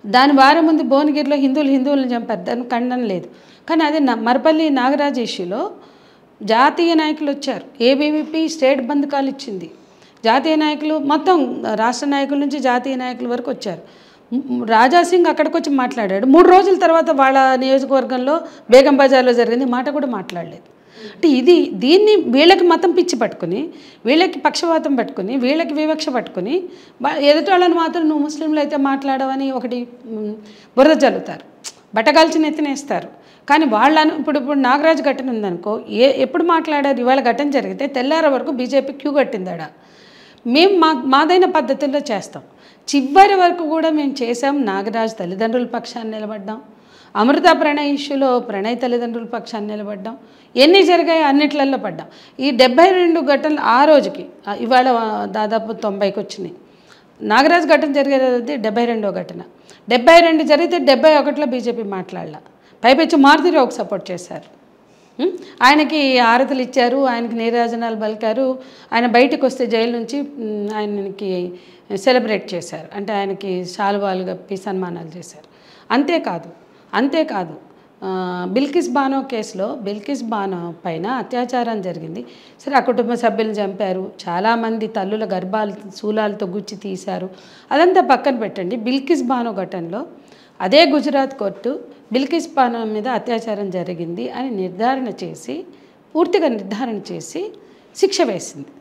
దాని వారం ముందు భువనగిరిలో హిందువులను చంపారు, దానికి ఖండన లేదు. కానీ అదే మరపల్లి నాగరాజు ఇష్యూలో జాతీయ నాయకులు వచ్చారు, ఏబీవీపీ స్టేట్ బంద్ కాల్ ఇచ్చింది, జాతీయ నాయకులు మొత్తం రాష్ట్ర నాయకుల నుంచి జాతీయ నాయకుల వరకు వచ్చారు. రాజాసింగ్ అక్కడికి వచ్చి మాట్లాడాడు. 3 రోజుల తర్వాత వాళ్ళ నియోజకవర్గంలో బేగం బజార్లో జరిగింది మాట కూడా మాట్లాడలేదు. అంటే దీన్ని వీళ్ళకి మతం పిచ్చి పట్టుకుని, వీళ్ళకి పక్షవాతం పట్టుకుని, వీళ్ళకి వివక్ష పట్టుకుని ఎదుటి వాళ్ళని మాత్రం నువ్వు ముస్లింలు అయితే మాట్లాడవని ఒకటి బురద జల్లుతారు, బట్టగాల్చిన ఎత్తినేస్తారు. కానీ వాళ్ళను ఇప్పుడు నాగరాజు ఘటన ఉందనుకో, ఎప్పుడు మాట్లాడారు? ఇవాళ ఘటన జరిగితే తెల్లార వరకు బీజేపీ క్యూ కట్టిందాడ. మేము మాదైన పద్ధతుల్లో చేస్తాం, చివరి వరకు కూడా మేము చేసాం. నాగరాజు తల్లిదండ్రుల పక్షాన్ని నిలబడ్డాం, అమృత ప్రణయ్ ఇష్యూలో ప్రణయ్ తల్లిదండ్రుల పక్షాన్ని నిలబడ్డాం, ఎన్ని జరిగాయో అన్నిట్లలో పడ్డాం. ఈ 72 ఘటనలు ఆ రోజుకి ఇవాళ దాదాపు 90కి వచ్చినాయి. నాగరాజు ఘటన జరిగేది 72వ ఘటన. 72 జరిగితే 71లో బీజేపీ మాట్లాడలా. పైపెచ్చు మారుతిరావుకు సపోర్ట్ చేశారు, ఆయనకి ఆరతులు ఇచ్చారు, ఆయనకి నీరాజనాలు పలికారు. ఆయన బయటకు వస్తే జైలు నుంచి ఆయనకి సెలబ్రేట్ చేశారు, అంటే ఆయనకి శాలువాలు కప్పి సన్మానాలు చేశారు. అంతేకాదు బిల్కిస్ బానో కేసులో బిల్కిస్ బానో పైన అత్యాచారం జరిగింది. సరే, ఆ కుటుంబ సభ్యులను చంపారు, చాలామంది తల్లుల గర్భాలు శూలాలతో గుచ్చి తీశారు, అదంతా పక్కన పెట్టండి. బిల్కిస్ బానో ఘటనలో అదే గుజరాత్ కోర్టు బిల్కిస్ బానో మీద అత్యాచారం జరిగింది అని పూర్తిగా నిర్ధారణ చేసి శిక్ష వేసింది.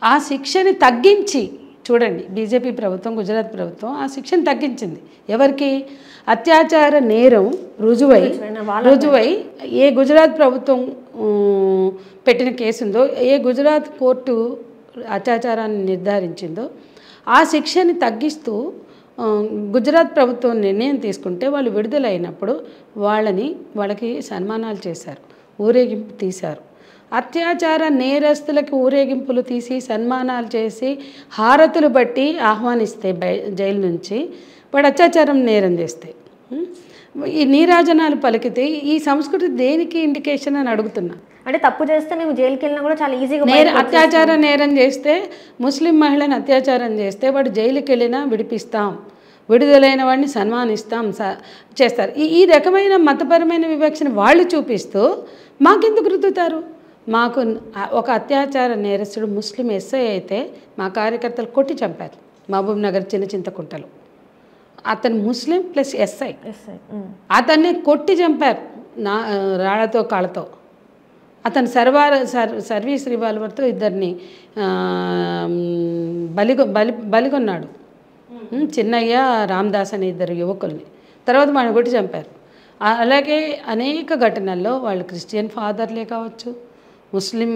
ఆ శిక్షని తగ్గించి చూడండి, బీజేపీ ప్రభుత్వం, గుజరాత్ ప్రభుత్వం ఆ శిక్షను తగ్గించింది. ఎవరికి? అత్యాచార నేరం రుజువై ఏ గుజరాత్ ప్రభుత్వం పెట్టిన కేసు ఉందో, ఏ గుజరాత్ కోర్టు అత్యాచారాన్ని నిర్ధారించిందో ఆ శిక్షని తగ్గిస్తూ గుజరాత్ ప్రభుత్వం నిర్ణయం తీసుకుంటే వాళ్ళు విడుదలైనప్పుడు వాళ్ళకి సన్మానాలు చేశారు, ఊరేగింపు తీశారు. అత్యాచార నేరస్తులకి ఊరేగింపులు తీసి సన్మానాలు చేసి హారతులు బట్టి ఆహ్వానిస్తే జైలు నుంచి వాడు అత్యాచారం నేరం చేస్తే ఈ నీరాజనాలు పలికితే ఈ సంస్కృతి దేనికి ఇండికేషన్ అని అడుగుతున్నా. అంటే తప్పు చేస్తే మేము జైలుకి వెళ్ళినా కూడా చాలా ఈజీగా అత్యాచార నేరం చేస్తే, ముస్లిం మహిళను అత్యాచారం చేస్తే వాడు జైలుకి వెళ్ళినా విడిపిస్తాం, విడుదలైన వాడిని సన్మానిస్తాం చేస్తారు. ఈ రకమైన మతపరమైన వివక్షను వాళ్ళు చూపిస్తూ మాకెందుకు రుద్దుతారు? మాకు ఒక అత్యాచార నేరస్తుడు ముస్లిం ఎస్ఐ అయితే మా కార్యకర్తలు కొట్టి చంపారు మహబూబ్ నగర్ చింతకుంటలో. అతను ముస్లిం ప్లస్ ఎస్ఐ, అతన్ని కొట్టి చంపారు రాళ్లతో కాళ్ళతో. అతను సర్వీస్ రివాల్వర్తో ఇద్దరిని బలిగొన్నాడు, చిన్నయ్య రామ్దాస్ అనే ఇద్దరు యువకుల్ని. తర్వాత మనం కొట్టి చంపారు. అలాగే అనేక ఘటనల్లో వాళ్ళు క్రిస్టియన్ ఫాదర్లే కావచ్చు, ముస్లిం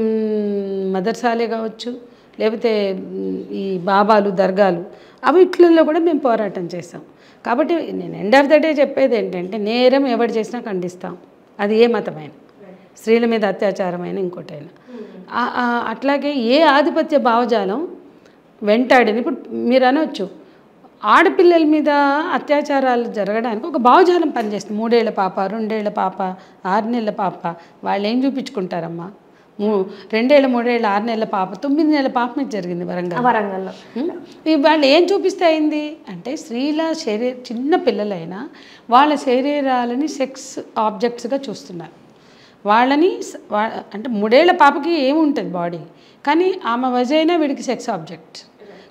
మదర్సాలే కావచ్చు, లేకపోతే ఈ బాబాలు దర్గాలు వీటిల్లో కూడా మేము పోరాటం చేస్తాం. కాబట్టి నేను ఎండ్ ఆఫ్ ద డే చెప్పేది ఏంటంటే, నేరం ఎవరు చేసినా ఖండిస్తాం, అది ఏ మతమైన, స్త్రీల మీద అత్యాచారమైన ఇంకోటైనా. అట్లాగే ఏ ఆధిపత్య భావజాలం వెంటాడిని. ఇప్పుడు మీరు అనవచ్చు ఆడపిల్లల మీద అత్యాచారాలు జరగడానికి ఒక భావజాలం పనిచేస్తుంది. 3 ఏళ్ల పాప, 2 ఏళ్ల పాప, 6 నెలల పాప, వాళ్ళు ఏం చూపించుకుంటారమ్మా? 2 ఏళ్ళ, 3 ఏళ్ళ, 6 నెలల పాప, 9 నెలల పాప మీద జరిగింది వరంగల్లో. వాళ్ళు ఏం చూపిస్తే అయింది అంటే, స్త్రీల చిన్న పిల్లలైనా వాళ్ళ శరీరాలని సెక్స్ ఆబ్జెక్ట్స్గా చూస్తున్నారు. వాళ్ళని అంటే 3 ఏళ్ల పాపకి ఏముంటుంది బాడీ, కానీ ఆమె వజైనా వీడికి సెక్స్ ఆబ్జెక్ట్.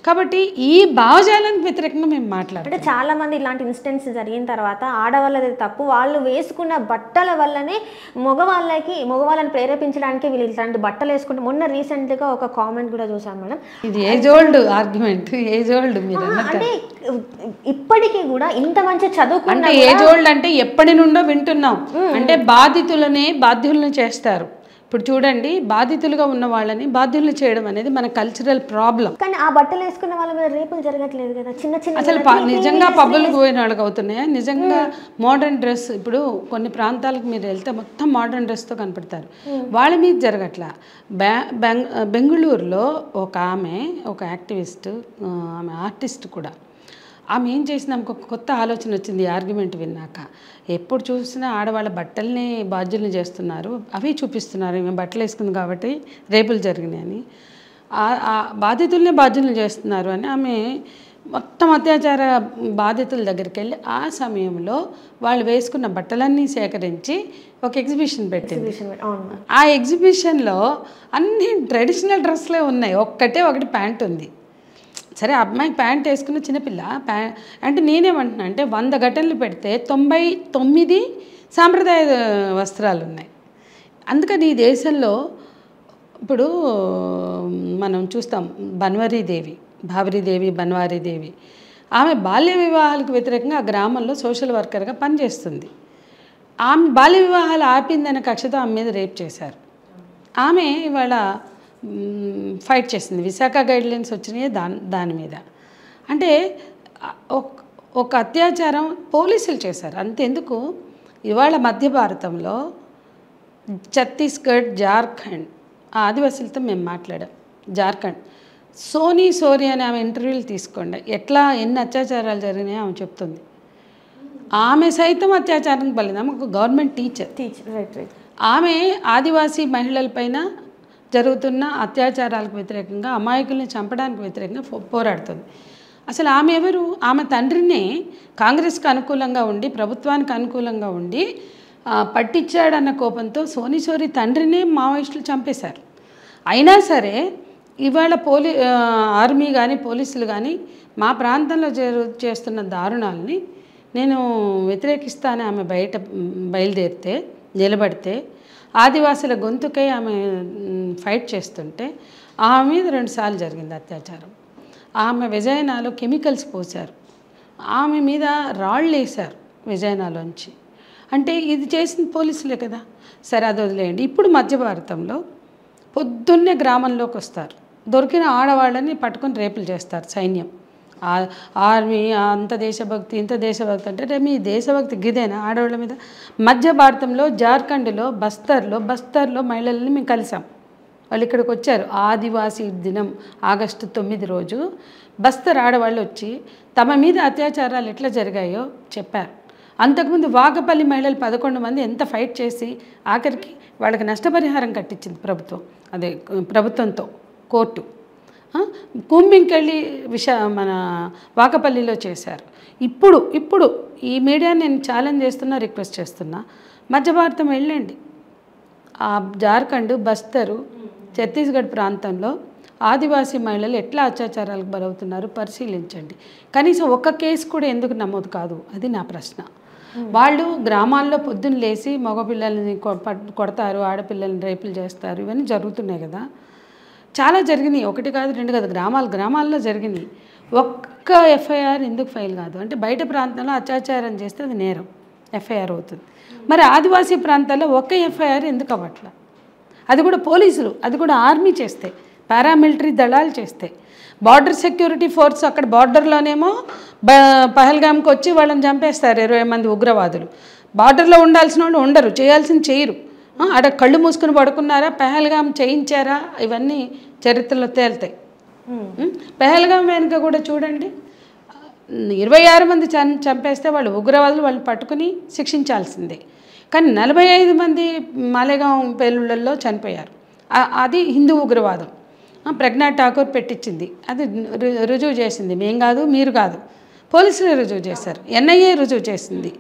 కాబట్టి ఈ భావజాలానికి వ్యతిరేకంగా మేము మాట్లాడాలి. అంటే చాలామంది ఇలాంటి ఇన్సిడెంట్స్ జరిగిన తర్వాత ఆడవాళ్ళది తప్పు, వాళ్ళు వేసుకున్న బట్టల వల్లనే మగవాళ్ళని ప్రేరేపించడానికి వీళ్ళు ఇట్లాంటి బట్టలు వేసుకుంటే, మొన్న రీసెంట్గా ఒక కామెంట్ కూడా చూసాను మేడం. ఇది age old argument, age old. అంటే ఇప్పటికీ కూడా ఇంత మంచి చదువుకుంటే, ఏజ్ ఓల్డ్ అంటే ఎప్పటి నుండో వింటున్నాం. అంటే బాధ్యులను చేస్తారు. ఇప్పుడు చూడండి, బాధితులుగా ఉన్న వాళ్ళని బాధ్యులు చేయడం అనేది మన కల్చరల్ ప్రాబ్లం. కానీ ఆ బట్టలు వేసుకున్న వాళ్ళ మీద రేపులు జరగట్లేదు కదా, చిన్న అసలు నిజంగా పబ్బులకు పోయిన వాళ్ళకి అవుతున్నాయా? నిజంగా మోడర్న్ డ్రెస్, ఇప్పుడు కొన్ని ప్రాంతాలకు మీరు వెళ్తే మొత్తం మోడర్న్ డ్రెస్తో కనపడతారు, వాళ్ళ మీద జరగట్లా. బెంగళూరులో ఒక యాక్టివిస్ట్, ఆమె ఆర్టిస్ట్ కూడా, ఆమె ఏం చేసింది, ఆమెకు ఒక కొత్త ఆలోచన వచ్చింది ఈ ఆర్గ్యుమెంట్ విన్నాక. ఎప్పుడు చూసినా ఆడవాళ్ళ బట్టల్ని బాధ్యుల్ని చేస్తున్నారు, అవి చూపిస్తున్నారు, మేము బట్టలు వేసుకుంది కాబట్టి రేపులు జరిగినాయని, బాధితుల్ని బాధ్యుల్ని చేస్తున్నారు అని ఆమె మొత్తం అత్యాచార బాధితుల దగ్గరికి వెళ్ళి ఆ సమయంలో వాళ్ళు వేసుకున్న బట్టలన్నీ సేకరించి ఒక ఎగ్జిబిషన్ పెట్టింది. ఆ ఎగ్జిబిషన్లో అన్ని ట్రెడిషనల్ డ్రెస్లే ఉన్నాయి, ఒకటి ప్యాంట్ ఉంది. సరే, అమ్మాయి ప్యాంట్ వేసుకున్న చిన్నపిల్ల అంటే నేనేమంటున్నా అంటే 100 ఘటనలు పెడితే 99 సాంప్రదాయ వస్త్రాలు ఉన్నాయి. అందుకని ఈ దేశంలో ఇప్పుడు మనం చూస్తాం, భావరీదేవి బన్వారీదేవి, ఆమె బాల్య వివాహాలకు వ్యతిరేకంగా ఆ గ్రామంలో సోషల్ వర్కర్గా పనిచేస్తుంది. ఆమె బాల్య వివాహాలు ఆపిందనే కక్షతో ఆమె మీద రేప్ చేశారు. ఆమె ఇవాళ ఫైట్ చేసింది. విశాఖ గైడ్లైన్స్ వచ్చినాయి దాని మీద. అంటే ఒక అత్యాచారం పోలీసులు చేశారు. అంతెందుకు, ఇవాళ మధ్య భారతంలో ఛత్తీస్గఢ్, జార్ఖండ్ ఆదివాసులతో మేము మాట్లాడాం. జార్ఖండ్ సోరీ అని ఆమె ఇంటర్వ్యూలు తీసుకోండి, ఎన్ని అత్యాచారాలు జరిగినాయో ఆమె చెప్తుంది. ఆమె సైతం అత్యాచారానికి బలింది. ఆమె ఒక గవర్నమెంట్ టీచర్. ఆమె ఆదివాసీ మహిళలపైన జరుగుతున్న అత్యాచారాలకు వ్యతిరేకంగా, అమాయకుల్ని చంపడానికి వ్యతిరేకంగా పోరాడుతుంది. అసలు ఆమె ఎవరు? ఆమె తండ్రినే కాంగ్రెస్కి అనుకూలంగా ఉండి, ప్రభుత్వానికి అనుకూలంగా ఉండి పట్టించాడన్న కోపంతో సోరీ తండ్రినే మావోయిస్టులు చంపేశారు. అయినా సరే ఇవాళ ఆర్మీ కానీ పోలీసులు కానీ మా ప్రాంతంలో చేస్తున్న దారుణాలని నేను వ్యతిరేకిస్తానని ఆమె బయలుదేరితే నిలబడితే, ఆదివాసుల గొంతుకై ఆమె ఫైట్ చేస్తుంటే ఆమె మీద 2 సార్లు జరిగింది అత్యాచారం. ఆమె విజయనాలో కెమికల్స్ పోశారు, ఆమె మీద రాళ్ళు వేశారు విజయనాలోంచి. అంటే ఇది చేసింది పోలీసులే కదా. సరే అది వదిలేయండి. ఇప్పుడు మధ్య భారతంలో పొద్దున్నే గ్రామంలోకి వస్తారు, దొరికిన ఆడవాళ్ళని పట్టుకొని రేపులు చేస్తారు సైన్యం. ఆర్మీ అంత దేశభక్తి ఇంత దేశభక్తి అంటే మీ దేశభక్తి గిదేనా ఆడవాళ్ళ మీద? మధ్య భారతంలో జార్ఖండ్లో బస్తర్లో మహిళల్ని మేము కలిసాం. వాళ్ళు ఇక్కడికి వచ్చారు. ఆదివాసీ దినం ఆగస్టు 9 రోజు బస్తర్ ఆడవాళ్ళు వచ్చి తమ మీద అత్యాచారాలు ఎట్లా జరిగాయో చెప్పారు. అంతకుముందు వాకపల్లి మహిళలు 11 మంది ఎంత ఫైట్ చేసి ఆఖరికి వాళ్ళకి నష్టపరిహారం కట్టించింది ప్రభుత్వం, అదే ప్రభుత్వంతో కోర్టు. కుంభింకెళ్ళి మన వాకపల్లిలో చేశారు. ఇప్పుడు ఈ మీడియా నేను ఛాలెంజ్ చేస్తున్నా, రిక్వెస్ట్ చేస్తున్నా, మధ్య భారతం వెళ్ళండి. ఆ జార్ఖండ్, బస్తరు, ఛత్తీస్గఢ్ ప్రాంతంలో ఆదివాసీ మహిళలు ఎట్లా అత్యాచారాలకు బలవుతున్నారు పరిశీలించండి. కనీసం ఒక్క కేసు కూడా ఎందుకు నమోదు కాదు? అది నా ప్రశ్న. వాళ్ళు గ్రామాల్లో పొద్దున్న లేచి మగపిల్లల్ని కొడతారు, ఆడపిల్లల్ని రేపులు చేస్తారు, ఇవన్నీ జరుగుతున్నాయి కదా. చాలా జరిగినాయి, 1 కాదు 2 కాదు, గ్రామాల్లో జరిగినాయి. ఒక్క ఎఫ్ఐఆర్ ఎందుకు ఫైల్ కాదు? అంటే బయట ప్రాంతంలో అత్యాచారం చేస్తే అది నేరం, ఎఫ్ఐఆర్ అవుతుంది. మరి ఆదివాసీ ప్రాంతాల్లో ఒక్క ఎఫ్ఐఆర్ ఎందుకు అవ్వట్లా? అది కూడా పోలీసులు, అది కూడా ఆర్మీ చేస్తే, పారామిలిటరీ దళాలు చేస్తే. బార్డర్ సెక్యూరిటీ ఫోర్స్ అక్కడ బార్డర్లోనేమో పహల్గామ్కి వచ్చి వాళ్ళని చంపేస్తారు 20 మంది ఉగ్రవాదులు. బార్డర్లో ఉండాల్సిన వాళ్ళు ఉండరు, చేయాల్సింది చేయరు. ఆడ కళ్ళు మూసుకుని పడుకున్నారా, పహల్గామ్ చేయించారా, ఇవన్నీ చరిత్రలో తేలుతాయి. పహల్గామ్ వెనుక కూడా చూడండి, 26 మంది చంపేస్తే వాళ్ళు ఉగ్రవాదులు, వాళ్ళు పట్టుకుని శిక్షించాల్సిందే. కానీ 45 మంది మాలేగాం పేలుళ్లలో చనిపోయారు. అది హిందూ ఉగ్రవాదం. ప్రజ్ఞా ఠాకూర్ పెట్టించింది, అది రుజువు చేసింది. మేం కాదు, మీరు కాదు, పోలీసులే రుజువు చేశారు, ఎన్ఐఏ రుజువు చేసింది.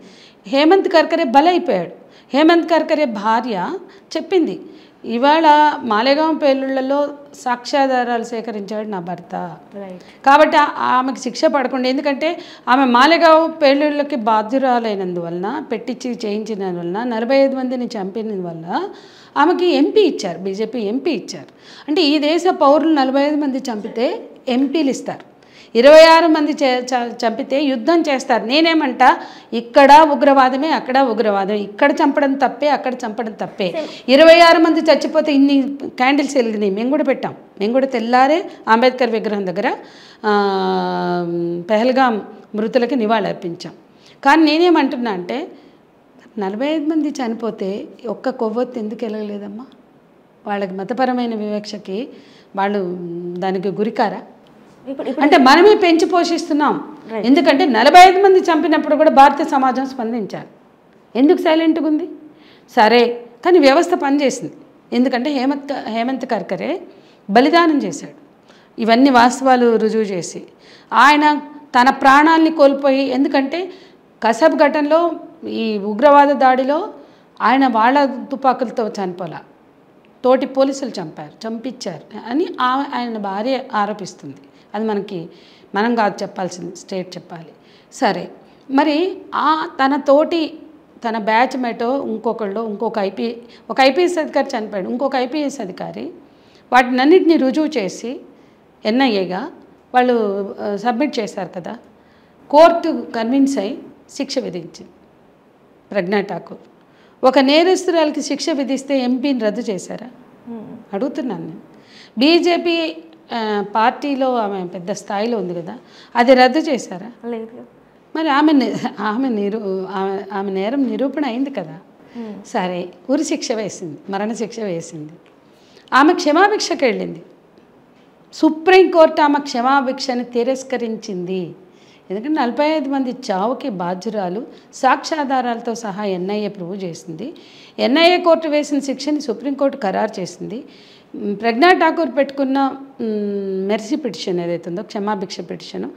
హేమంత్ కర్కరే బలైపోయాడు. హేమంత్ కర్కరే భార్య చెప్పింది, ఇవాళ మాలేగాం పేలుళ్లలో సాక్ష్యాధారాలు సేకరించాడు నా భర్త. కాబట్టి ఆమెకు శిక్ష పడకుండా, ఎందుకంటే ఆమె మాలేగాం పేలుళ్ళకి బాధ్యురాలైనందువలన, పెట్టించి చేయించినందువలన, 45 మందిని చంపినందువల్ల ఆమెకి ఎంపీ ఇచ్చారు, బీజేపీ ఎంపీ ఇచ్చారు. అంటే ఈ దేశ పౌరులు 45 మంది చంపితే ఎంపీలు ఇస్తారు, 26 మంది చంపితే యుద్ధం చేస్తారు. నేనేమంటా, ఇక్కడ ఉగ్రవాదమే, అక్కడ ఉగ్రవాదమే, ఇక్కడ చంపడం తప్పే, అక్కడ చంపడం తప్పే. 26 మంది చచ్చిపోతే ఇన్ని క్యాండిల్స్ వెలిగినాయి, మేము కూడా పెట్టాం. మేము కూడా తెల్లారే అంబేద్కర్ విగ్రహం దగ్గర పహల్గామ్ మృతులకి నివాళి అర్పించాం. కానీ నేనేమంటున్నా అంటే, 45 మంది చనిపోతే ఒక్క కొవ్వొత్తి ఎందుకు వెళ్ళలేదమ్మా? వాళ్ళకి మతపరమైన వివక్షకి వాళ్ళు దానికి గురికారా? అంటే మనమే పెంచి పోషిస్తున్నాం. ఎందుకంటే 45 మంది చంపినప్పుడు కూడా భారతీయ సమాజం స్పందించారు. ఎందుకు సైలెంట్గా ఉంది? సరే, కానీ వ్యవస్థ పనిచేసింది. ఎందుకంటే హేమంత్ కర్కరే బలిదానం చేశాడు, ఇవన్నీ వాస్తవాలు రుజువు చేసి. ఆయన తన ప్రాణాలని కోల్పోయి, ఎందుకంటే కసబ్ ఘటనలో ఈ ఉగ్రవాద దాడిలో ఆయన వాళ్ళ తుపాకులతో చనిపోలా, తోటి పోలీసులు చంపించారు అని ఆయన భార్య ఆరోపిస్తుంది. అది మనం కాదు చెప్పాల్సింది, స్టేట్ చెప్పాలి. సరే, మరి తన బ్యాచ్ మేటో ఒక ఐపీఎస్ అధికారి చనిపోయాడు, ఇంకొక ఐపీఎస్ అధికారి వాటినన్నిటిని రుజువు చేసి ఎన్ఐఏగా వాళ్ళు సబ్మిట్ చేశారు కదా. కోర్టు కన్విన్స్ అయి శిక్ష విధించింది ప్రజ్ఞా ఠాకూర్. ఒక నేరస్తురాలకి శిక్ష విధిస్తే ఎంపీని రద్దు చేశారా? అడుగుతున్నాను నేను. బీజేపీ పార్టీలో ఆమె పెద్ద స్థాయిలో ఉంది కదా, అది రద్దు చేశారా? లేదు. మరి ఆమె నేరం నిరూపణ అయింది కదా. సరే, ఉరి శిక్ష వేసింది, మరణశిక్ష వేసింది. ఆమె క్షమాభిక్షకు వెళ్ళింది. సుప్రీంకోర్టు ఆమె క్షమాభిక్షని తిరస్కరించింది. ఎందుకంటే 45 మంది చావుకి బాధ్యురాలు, సాక్ష్యాధారాలతో సహా ఎన్ఐఏ ప్రూవ్ చేసింది. ఎన్ఐఏ కోర్టు వేసిన శిక్షని సుప్రీంకోర్టు ఖరారు చేసింది. ప్రజ్ఞా ఠాకూర్ పెట్టుకున్న మెర్సీ పిటిషన్ ఏదైతే ఉందో, క్షమాభిక్ష పిటిషను,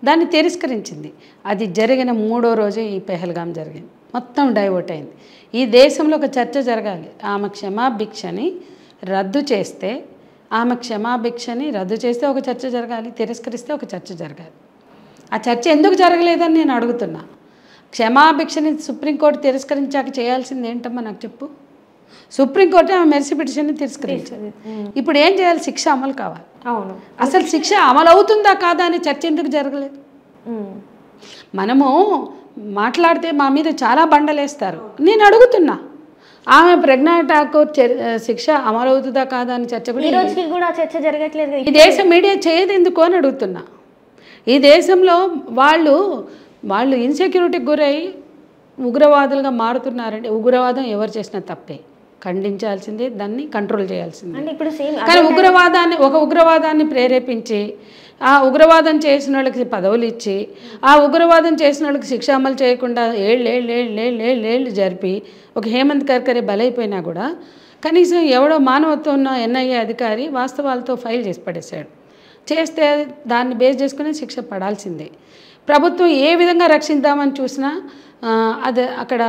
దాన్ని తిరస్కరించింది. అది జరిగిన 3వ రోజే ఈ పహల్గామ్ జరిగింది, మొత్తం డైవర్ట్ అయింది. ఈ దేశంలో ఒక చర్చ జరగాలి. ఆమె క్షమాభిక్షని రద్దు చేస్తే ఒక చర్చ జరగాలి, తిరస్కరిస్తే ఒక చర్చ జరగాలి. ఆ చర్చ ఎందుకు జరగలేదని నేను అడుగుతున్నా. క్షమాభిక్షని సుప్రీంకోర్టు తిరస్కరించాక చేయాల్సింది ఏంటమ్మా నాకు చెప్పు. సుప్రీంకోర్టు ఆమె మెర్సీ పిటిషన్ని తిరస్కరించింది. ఇప్పుడు ఏం చేయాలి? శిక్ష అమలు కావాలి. అవును. అసలు శిక్ష అమలు అవుతుందా కాదా అని చర్చ ఎందుకు జరగలేదు? మనము మాట్లాడితే మా మీద చాలా బండలేస్తారు. నేను అడుగుతున్నా, ఆమె ప్రజ్ఞా ఠాకూర్ శిక్ష అమలు అవుతుందా కాదా అని చర్చ కూడా చర్చ జరగట్లేదు. ఈ దేశం మీడియా చేయదు ఎందుకు అని అడుగుతున్నా. ఈ దేశంలో వాళ్ళు ఇన్సెక్యూరిటీకి గురై ఉగ్రవాదులుగా మారుతున్నారంటే ఉగ్రవాదం ఎవరు చేసినా తప్పే, ఖండించాల్సిందే, దాన్ని కంట్రోల్ చేయాల్సిందే. కానీ ఉగ్రవాదాన్ని ప్రేరేపించి ఆ ఉగ్రవాదం చేసిన వాళ్ళకి పదవులు ఇచ్చి ఆ ఉగ్రవాదం చేసిన వాళ్ళకి శిక్ష అమలు చేయకుండా ఏళ్ళు జరిపి ఒక హేమంత్ కర్కరే బలైపోయినా కూడా కనీసం ఎవడో మానవత్వం ఉన్న ఎన్ఐఏ అధికారి వాస్తవాలతో ఫైల్ చేసి పడేశాడు. చేస్తే దాన్ని బేస్ చేసుకుని శిక్ష పడాల్సిందే. ప్రభుత్వం ఏ విధంగా రక్షిద్దామని చూసినా అది అక్కడ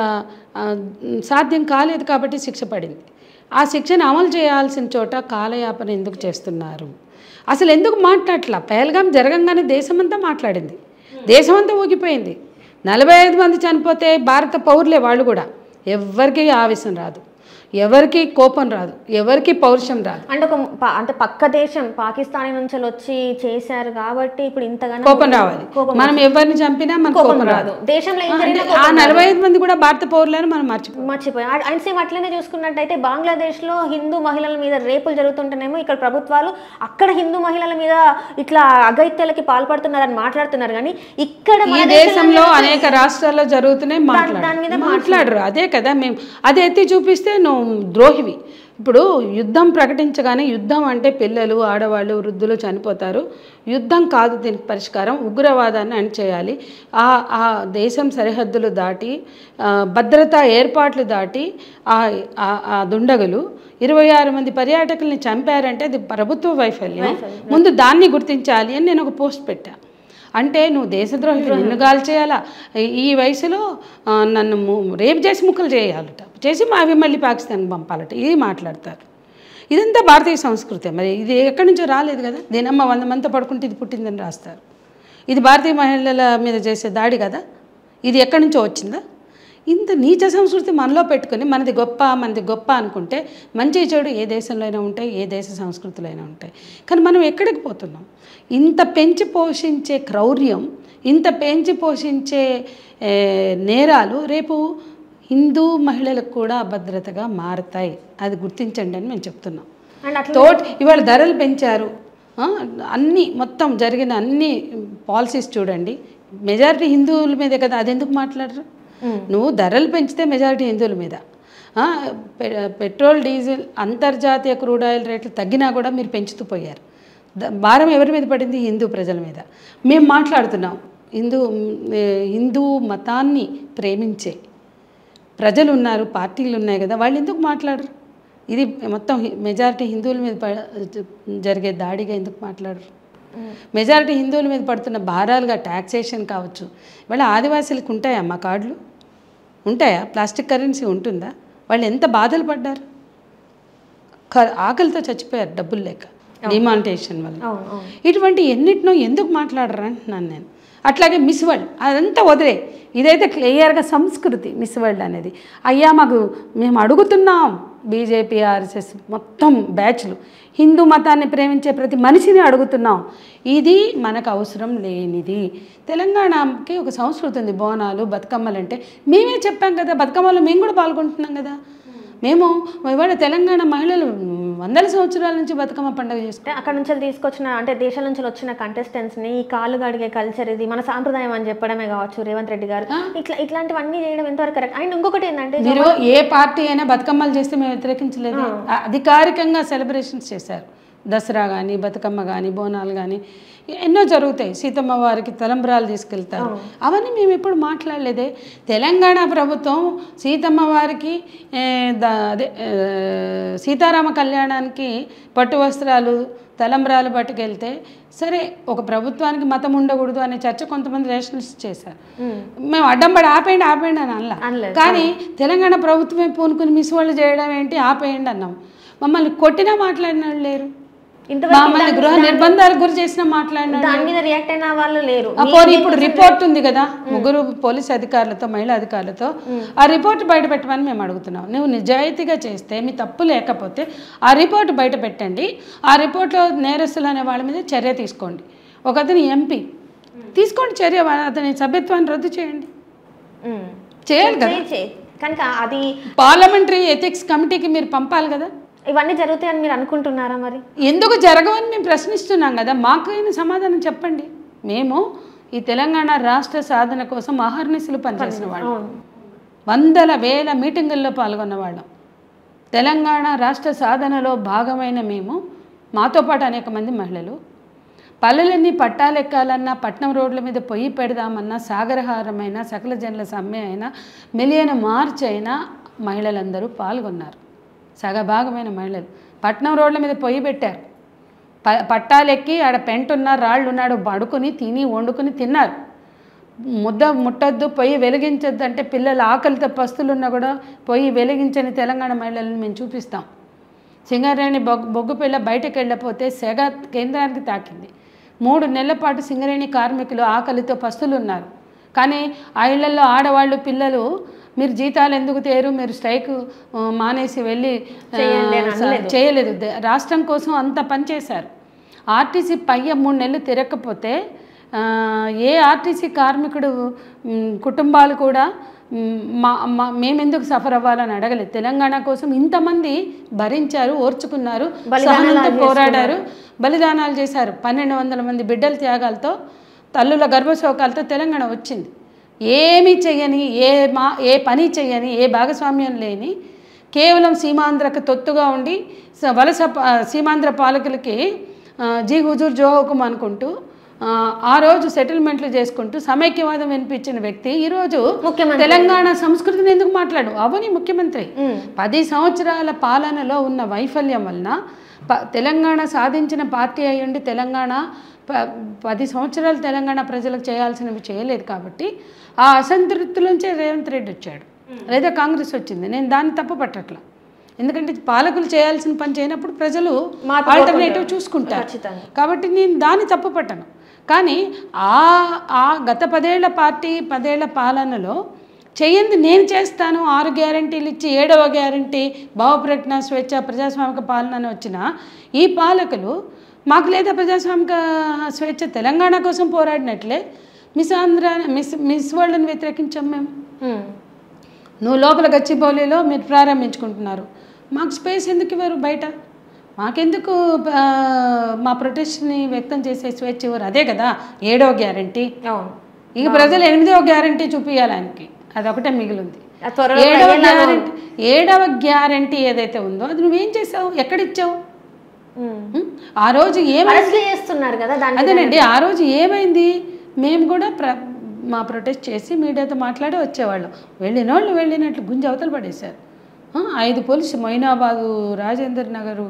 సాధ్యం కాలేదు కాబట్టి శిక్ష పడింది. ఆ శిక్షను అమలు చేయాల్సిన చోట కాలయాపన ఎందుకు చేస్తున్నారు? అసలు ఎందుకు మాట్లాడట్లా? పహల్గాం జరగంగానే దేశమంతా మాట్లాడింది, దేశమంతా ఊగిపోయింది. 45 మంది చనిపోతే భారత పౌరులే వాళ్ళు కూడా, ఎవరికి ఆవేశం రాదు, ఎవరికి కోపం రాదు, ఎవరికి పౌరుషం రాదు. అంటే పక్క దేశం పాకిస్తాన్ నుంచి వచ్చి చేశారు కాబట్టి ఇప్పుడు ఇంతగానో కోపం రావాలి. మనం ఎవరిని చంపినా మనకు కోపం రాదు. దేశంలో ఆ 45 మంది కూడా భారత పౌరులని మనం మర్చిపోయాం. అండ్ సేమ్ అట్లనే చూసుకున్నట్టయితే బంగ్లాదేశ్లో హిందూ మహిళల మీద రేపులు జరుగుతుంటేనేమో ఇక్కడ ప్రభుత్వాలు అక్కడ హిందూ మహిళల మీద ఇట్లా అఘాయిత్యాలకి పాల్పడుతున్నారని మాట్లాడుతున్నారు. కానీ ఇక్కడ ఈ దేశంలో అనేక రాష్ట్రాల్లో జరుగుతున్నాయి, మాట్లాడరు. అదే కదా, మేము అదే ఎత్తి చూపిస్తే నువ్వు ద్రోహివి. ఇప్పుడు యుద్ధం ప్రకటించగానే యుద్ధం అంటే పిల్లలు, ఆడవాళ్ళు, వృద్ధులు చనిపోతారు. యుద్ధం కాదు దీనికి పరిష్కారం, ఉగ్రవాదాన్ని అణిచేయాలి. ఆ దేశం సరిహద్దులు దాటి భద్రతా ఏర్పాట్లు దాటి ఆ దుండగులు 26 మంది పర్యాటకుల్ని చంపారంటే అది ప్రభుత్వ వైఫల్యం. ముందు దాన్ని గుర్తించాలి అని నేను ఒక పోస్ట్ పెట్టా. అంటే నువ్వు దేశద్రోహి, నిన్ను గాలి చేయాలా, ఈ వయసులో నన్ను రేపు చేసి ముక్కలు చేయాలట, చేసి అవి మళ్ళీ పాకిస్తాన్కి పంపాలట, ఇది మాట్లాడతారు. ఇదంతా భారతీయ సంస్కృతి. మరి ఇది ఎక్కడి నుంచో రాలేదు కదా. దీనమ్మ 100 మందితో పడుకుంటే ఇది పుట్టిందని రాస్తారు. ఇది భారతీయ మహిళల మీద చేసే దాడి కదా. ఇది ఎక్కడి నుంచో వచ్చిందా? ఇంత నీచ సంస్కృతి మనలో పెట్టుకొని మనది గొప్ప అనుకుంటే మంచి చెడు ఏ దేశంలో అయినా ఉంటాయి, ఏ దేశ సంస్కృతిలో అయినా ఉంటాయి. కానీ మనం ఎక్కడికి పోతున్నాం? ఇంత పెంచి పోషించే క్రౌర్యం, ఇంత పెంచి పోషించే నేరాలు రేపు హిందూ మహిళలకు కూడా అభద్రతగా మారుతాయి. అది గుర్తించండి అని మేము చెప్తున్నాం. ఇవాళ ధరలు పెంచారు, అన్నీ మొత్తం జరిగిన అన్ని పాలసీస్ చూడండి, మెజారిటీ హిందువుల మీదే కదా. అది ఎందుకు మాట్లాడరు? నువ్వు ధరలు పెంచితే మెజారిటీ హిందువుల మీద, పెట్రోల్ డీజిల్ అంతర్జాతీయ క్రూడ్ ఆయిల్ రేట్లు తగ్గినా కూడా మీరు పెంచుతూ పోయారు. భారం ఎవరి మీద పడింది? హిందూ ప్రజల మీద. మేము మాట్లాడుతున్నాం, హిందూ మతాన్ని ప్రేమించే ప్రజలు ఉన్నారు, పార్టీలు ఉన్నాయి కదా, వాళ్ళు ఎందుకు మాట్లాడరు? ఇది మొత్తం మెజారిటీ హిందువుల మీద జరిగే దాడిగా ఎందుకు మాట్లాడరు? మెజారిటీ హిందువుల మీద పడుతున్న భారాలుగా ట్యాక్సేషన్ కావచ్చు. వాళ్ళ ఆదివాసీలకు ఉంటాయా మా కార్డులు? ఉంటాయా? ప్లాస్టిక్ కరెన్సీ ఉంటుందా? వాళ్ళు ఎంత బాధలు పడ్డారు, ఆకలితో చచ్చిపోయారు డబ్బులు లేక, డిమానిటేషన్ వల్ల. ఇటువంటి ఎన్నిటినో ఎందుకు మాట్లాడరు అంటున్నాను నేను. అట్లాగే మిస్ వరల్డ్ అదంతా వదిలే, ఇదైతే క్లియర్గా సంస్కృతి. మిస్ వరల్డ్ అనేది అయ్యా మేము అడుగుతున్నాం, బీజేపీ ఆర్ఎస్ఎస్ మొత్తం బ్యాచ్లు హిందూ మతాన్ని ప్రేమించే ప్రతి మనిషిని అడుగుతున్నాం. ఇది మనకు అవసరం లేనిది. తెలంగాణకి ఒక సంస్కృతి ఉంది, బోనాలు, బతుకమ్మలు. అంటే మేమే చెప్పాం కదా, బతుకమ్మలో మేము కూడా పాల్గొంటున్నాం కదా. మేము ఇవాళ తెలంగాణ మహిళలు 100 సంవత్సరాల నుంచి బతుకమ్మ పండుగ చేసుకుంటాం. అక్కడ నుంచి తీసుకొచ్చిన అంటే దేశాల నుంచి వచ్చిన కంటెస్టెంట్స్ని ఈ కాళ్ళు గడిగే కల్చర్, ఇది మన సాంప్రదాయం అని చెప్పడమే కావచ్చు రేవంత్ రెడ్డి గారు. ఇట్లాంటివన్నీ చేయడం ఎంతవరకు కరెక్ట్? అండ్ ఇంకొకటి ఏంటంటే, మీరు ఏ పార్టీ అయినా బతుకమ్మలు చేస్తే మేము వ్యతిరేకించలేదు. అధికారికంగా సెలబ్రేషన్స్ చేశారు. దసరా కానీ, బతుకమ్మ కానీ, బోనాలు కానీ ఎన్నో జరుగుతాయి. సీతమ్మ వారికి తలంబ్రాలు తీసుకెళ్తారు, అవన్నీ మేము ఎప్పుడు మాట్లాడలేదే. తెలంగాణ ప్రభుత్వం సీతమ్మ వారికి అదే సీతారామ కళ్యాణానికి పట్టు వస్త్రాలు, తలంబ్రాలు పట్టుకెళ్తే సరే, ఒక ప్రభుత్వానికి మతం ఉండకూడదు అనే చర్చ కొంతమంది రేషనలిస్ట్ చేశారు. మేము అడ్డంపడి ఆపేయండి అని అనలా. కానీ తెలంగాణ ప్రభుత్వమే పూనుకుని మిస్ వాళ్ళు చేయడం ఏంటి, ఆపేయండి అన్నాం. మమ్మల్ని కొట్టినా మాట్లాడిన వాళ్ళు లేరు. మమ్మల్ని గృహ నిర్బంధాలకు గురి చేసిన మాట్లాడినాడు. దాని మీద రియాక్ట్ అయిన వాళ్ళు లేరు. ఇప్పుడు రిపోర్ట్ ఉంది కదా ముగ్గురు పోలీస్ అధికారులతో మహిళా అధికారులతో, ఆ రిపోర్ట్ బయట పెట్టమని మేము అడుగుతున్నాం. నువ్వు నిజాయితీగా చేస్తే, మీ తప్పు లేకపోతే ఆ రిపోర్ట్ బయట పెట్టండి. ఆ రిపోర్ట్లో నేరస్తులు అనే వాళ్ళ మీద చర్య తీసుకోండి. ఒక అతని ఎంపీ తీసుకోండి చర్య, అతని సభ్యత్వాన్ని రద్దు చేయండి. చేయాలి కదా. కనుక అది పార్లమెంటరీ ఎథిక్స్ కమిటీకి మీరు పంపాలి కదా. ఇవన్నీ జరుగుతాయని మీరు అనుకుంటున్నారా? మరి ఎందుకు జరగవని మేము ప్రశ్నిస్తున్నాం కదా. మాకైనా సమాధానం చెప్పండి. మేము ఈ తెలంగాణ రాష్ట్ర సాధన కోసం అహర్నిశలు పనిచేసిన వాళ్ళం, వందల వేల మీటింగుల్లో పాల్గొన్న వాళ్ళం. తెలంగాణ రాష్ట్ర సాధనలో భాగమైన మేము, మాతో పాటు అనేక మంది మహిళలు, పల్లెలన్నీ పట్టాలెక్కాలన్నా, పట్నం రోడ్ల మీద పొయ్యి పెడదామన్నా, సాగరహారమైనా, సకల జనుల సమ్మె అయినా, మిలియన్ మార్చ్ అయినా మహిళలందరూ పాల్గొన్నారు. సగభాగమైన మహిళలు పట్నం రోడ్ల మీద పొయ్యి పెట్టారు. పట్టాలెక్కి ఆడ పెంటున్నారు, రాళ్ళు ఉన్నాడు, పడుకుని తిని వండుకుని తిన్నారు. ముట్టద్దు, పొయ్యి వెలిగించద్దు అంటే పిల్లలు ఆకలితో పస్తులున్నా కూడా పొయ్యి వెలిగించని తెలంగాణ మహిళలను మేము చూపిస్తాం. సింగరేణి బొగ్గు పిల్ల బయటకు వెళ్ళకపోతే సెగ కేంద్రానికి తాకింది. 3 నెలల పాటు సింగరేణి కార్మికులు ఆకలితో పస్తులు ఉన్నారు. కానీ ఆ ఇళ్లలో ఆడవాళ్ళు, పిల్లలు మీరు జీతాలు ఎందుకు తేరు, మీరు స్ట్రైక్ మానేసి వెళ్ళి చేయలేదు. రాష్ట్రం కోసం అంత పనిచేశారు. ఆర్టీసీ పయ్య 3 నెలలు తిరగకపోతే ఏ ఆర్టీసీ కార్మికుడు కుటుంబాలు కూడా మేమెందుకు సఫర్ అవ్వాలని అడగలేదు. తెలంగాణ కోసం ఇంతమంది భరించారు, ఓర్చుకున్నారు, సహనంతో పోరాడారు, బలిదానాలు చేశారు. 1200 మంది బిడ్డల త్యాగాలతో, తల్లుల గర్భశోకాలతో తెలంగాణ వచ్చింది. ఏమీ చెయ్యని, ఏ పని చెయ్యని, ఏ భాగస్వామ్యం లేని, కేవలం సీమాంధ్రకు తొత్తుగా ఉండి వలస సీమాంధ్ర పాలకులకి జీ హుజూర్ జో హుకుం అనుకుంటూ ఆ రోజు సెటిల్మెంట్లు చేసుకుంటూ సమైక్యవాదం వినిపించిన వ్యక్తి ఈరోజు తెలంగాణ సంస్కృతిని ఎందుకు మాట్లాడు? అవని ముఖ్యమంత్రి 10 సంవత్సరాల పాలనలో ఉన్న వైఫల్యం వలన తెలంగాణ సాధించిన పార్టీ అయ్యుండి తెలంగాణ 10 సంవత్సరాలు తెలంగాణ ప్రజలకు చేయాల్సినవి చేయలేదు. కాబట్టి ఆ అసంతృప్తిలోంచే రేవంత్ రెడ్డి వచ్చాడు, లేదా కాంగ్రెస్ వచ్చింది. నేను దాన్ని తప్పు పట్టట్లా. ఎందుకంటే పాలకులు చేయాల్సిన పని చేయనప్పుడు ప్రజలు ఆల్టర్నేటివ్ చూసుకుంటారు. కాబట్టి నేను దాన్ని తప్పు పట్టను. కానీ ఆ గత 10 ఏళ్ల పార్టీ 10 ఏళ్ల పాలనలో చేయండి నేను చేస్తాను 6 గ్యారంటీలు ఇచ్చి 7వ గ్యారంటీ భావప్రజ్ఞ స్వేచ్ఛ ప్రజాస్వామిక పాలన అని వచ్చిన ఈ పాలకులు మాకు లేదా ప్రజాస్వామిక స్వేచ్ఛ తెలంగాణ కోసం పోరాడినట్లే మిస్ వరల్డ్ని వ్యతిరేకించాం మేము. నువ్వు లోపల గచ్చిబౌలిలో మీరు ప్రారంభించుకుంటున్నారు, మాకు స్పేస్ ఎందుకు ఇవ్వరు బయట? మాకెందుకు మా ప్రొటెస్ట్ని వ్యక్తం చేసే స్వేచ్ఛ ఇవ్వరు? అదే కదా 7వ గ్యారంటీ. ఇక ప్రజలు 8వ గ్యారంటీ చూపించాలి ఆయనకి, అదొకటే మిగిలింది. 7వ గ్యారంటీ ఏదైతే ఉందో అది నువ్వేం చేసావు, ఎక్కడిచ్చావు? ఆ రోజు ఏమైంది చేస్తున్నారు కదా. అదేనండి, ఆ రోజు ఏమైంది? మేము కూడా మా ప్రొటెస్ట్ చేసి మీడియాతో మాట్లాడి వచ్చేవాళ్ళం. వెళ్ళిన వాళ్ళు వెళ్ళినట్లు గుంజి అవతలు పడేశారు. 5 పోలీసు మొయినాబాదు, రాజేంద్ర నగరు,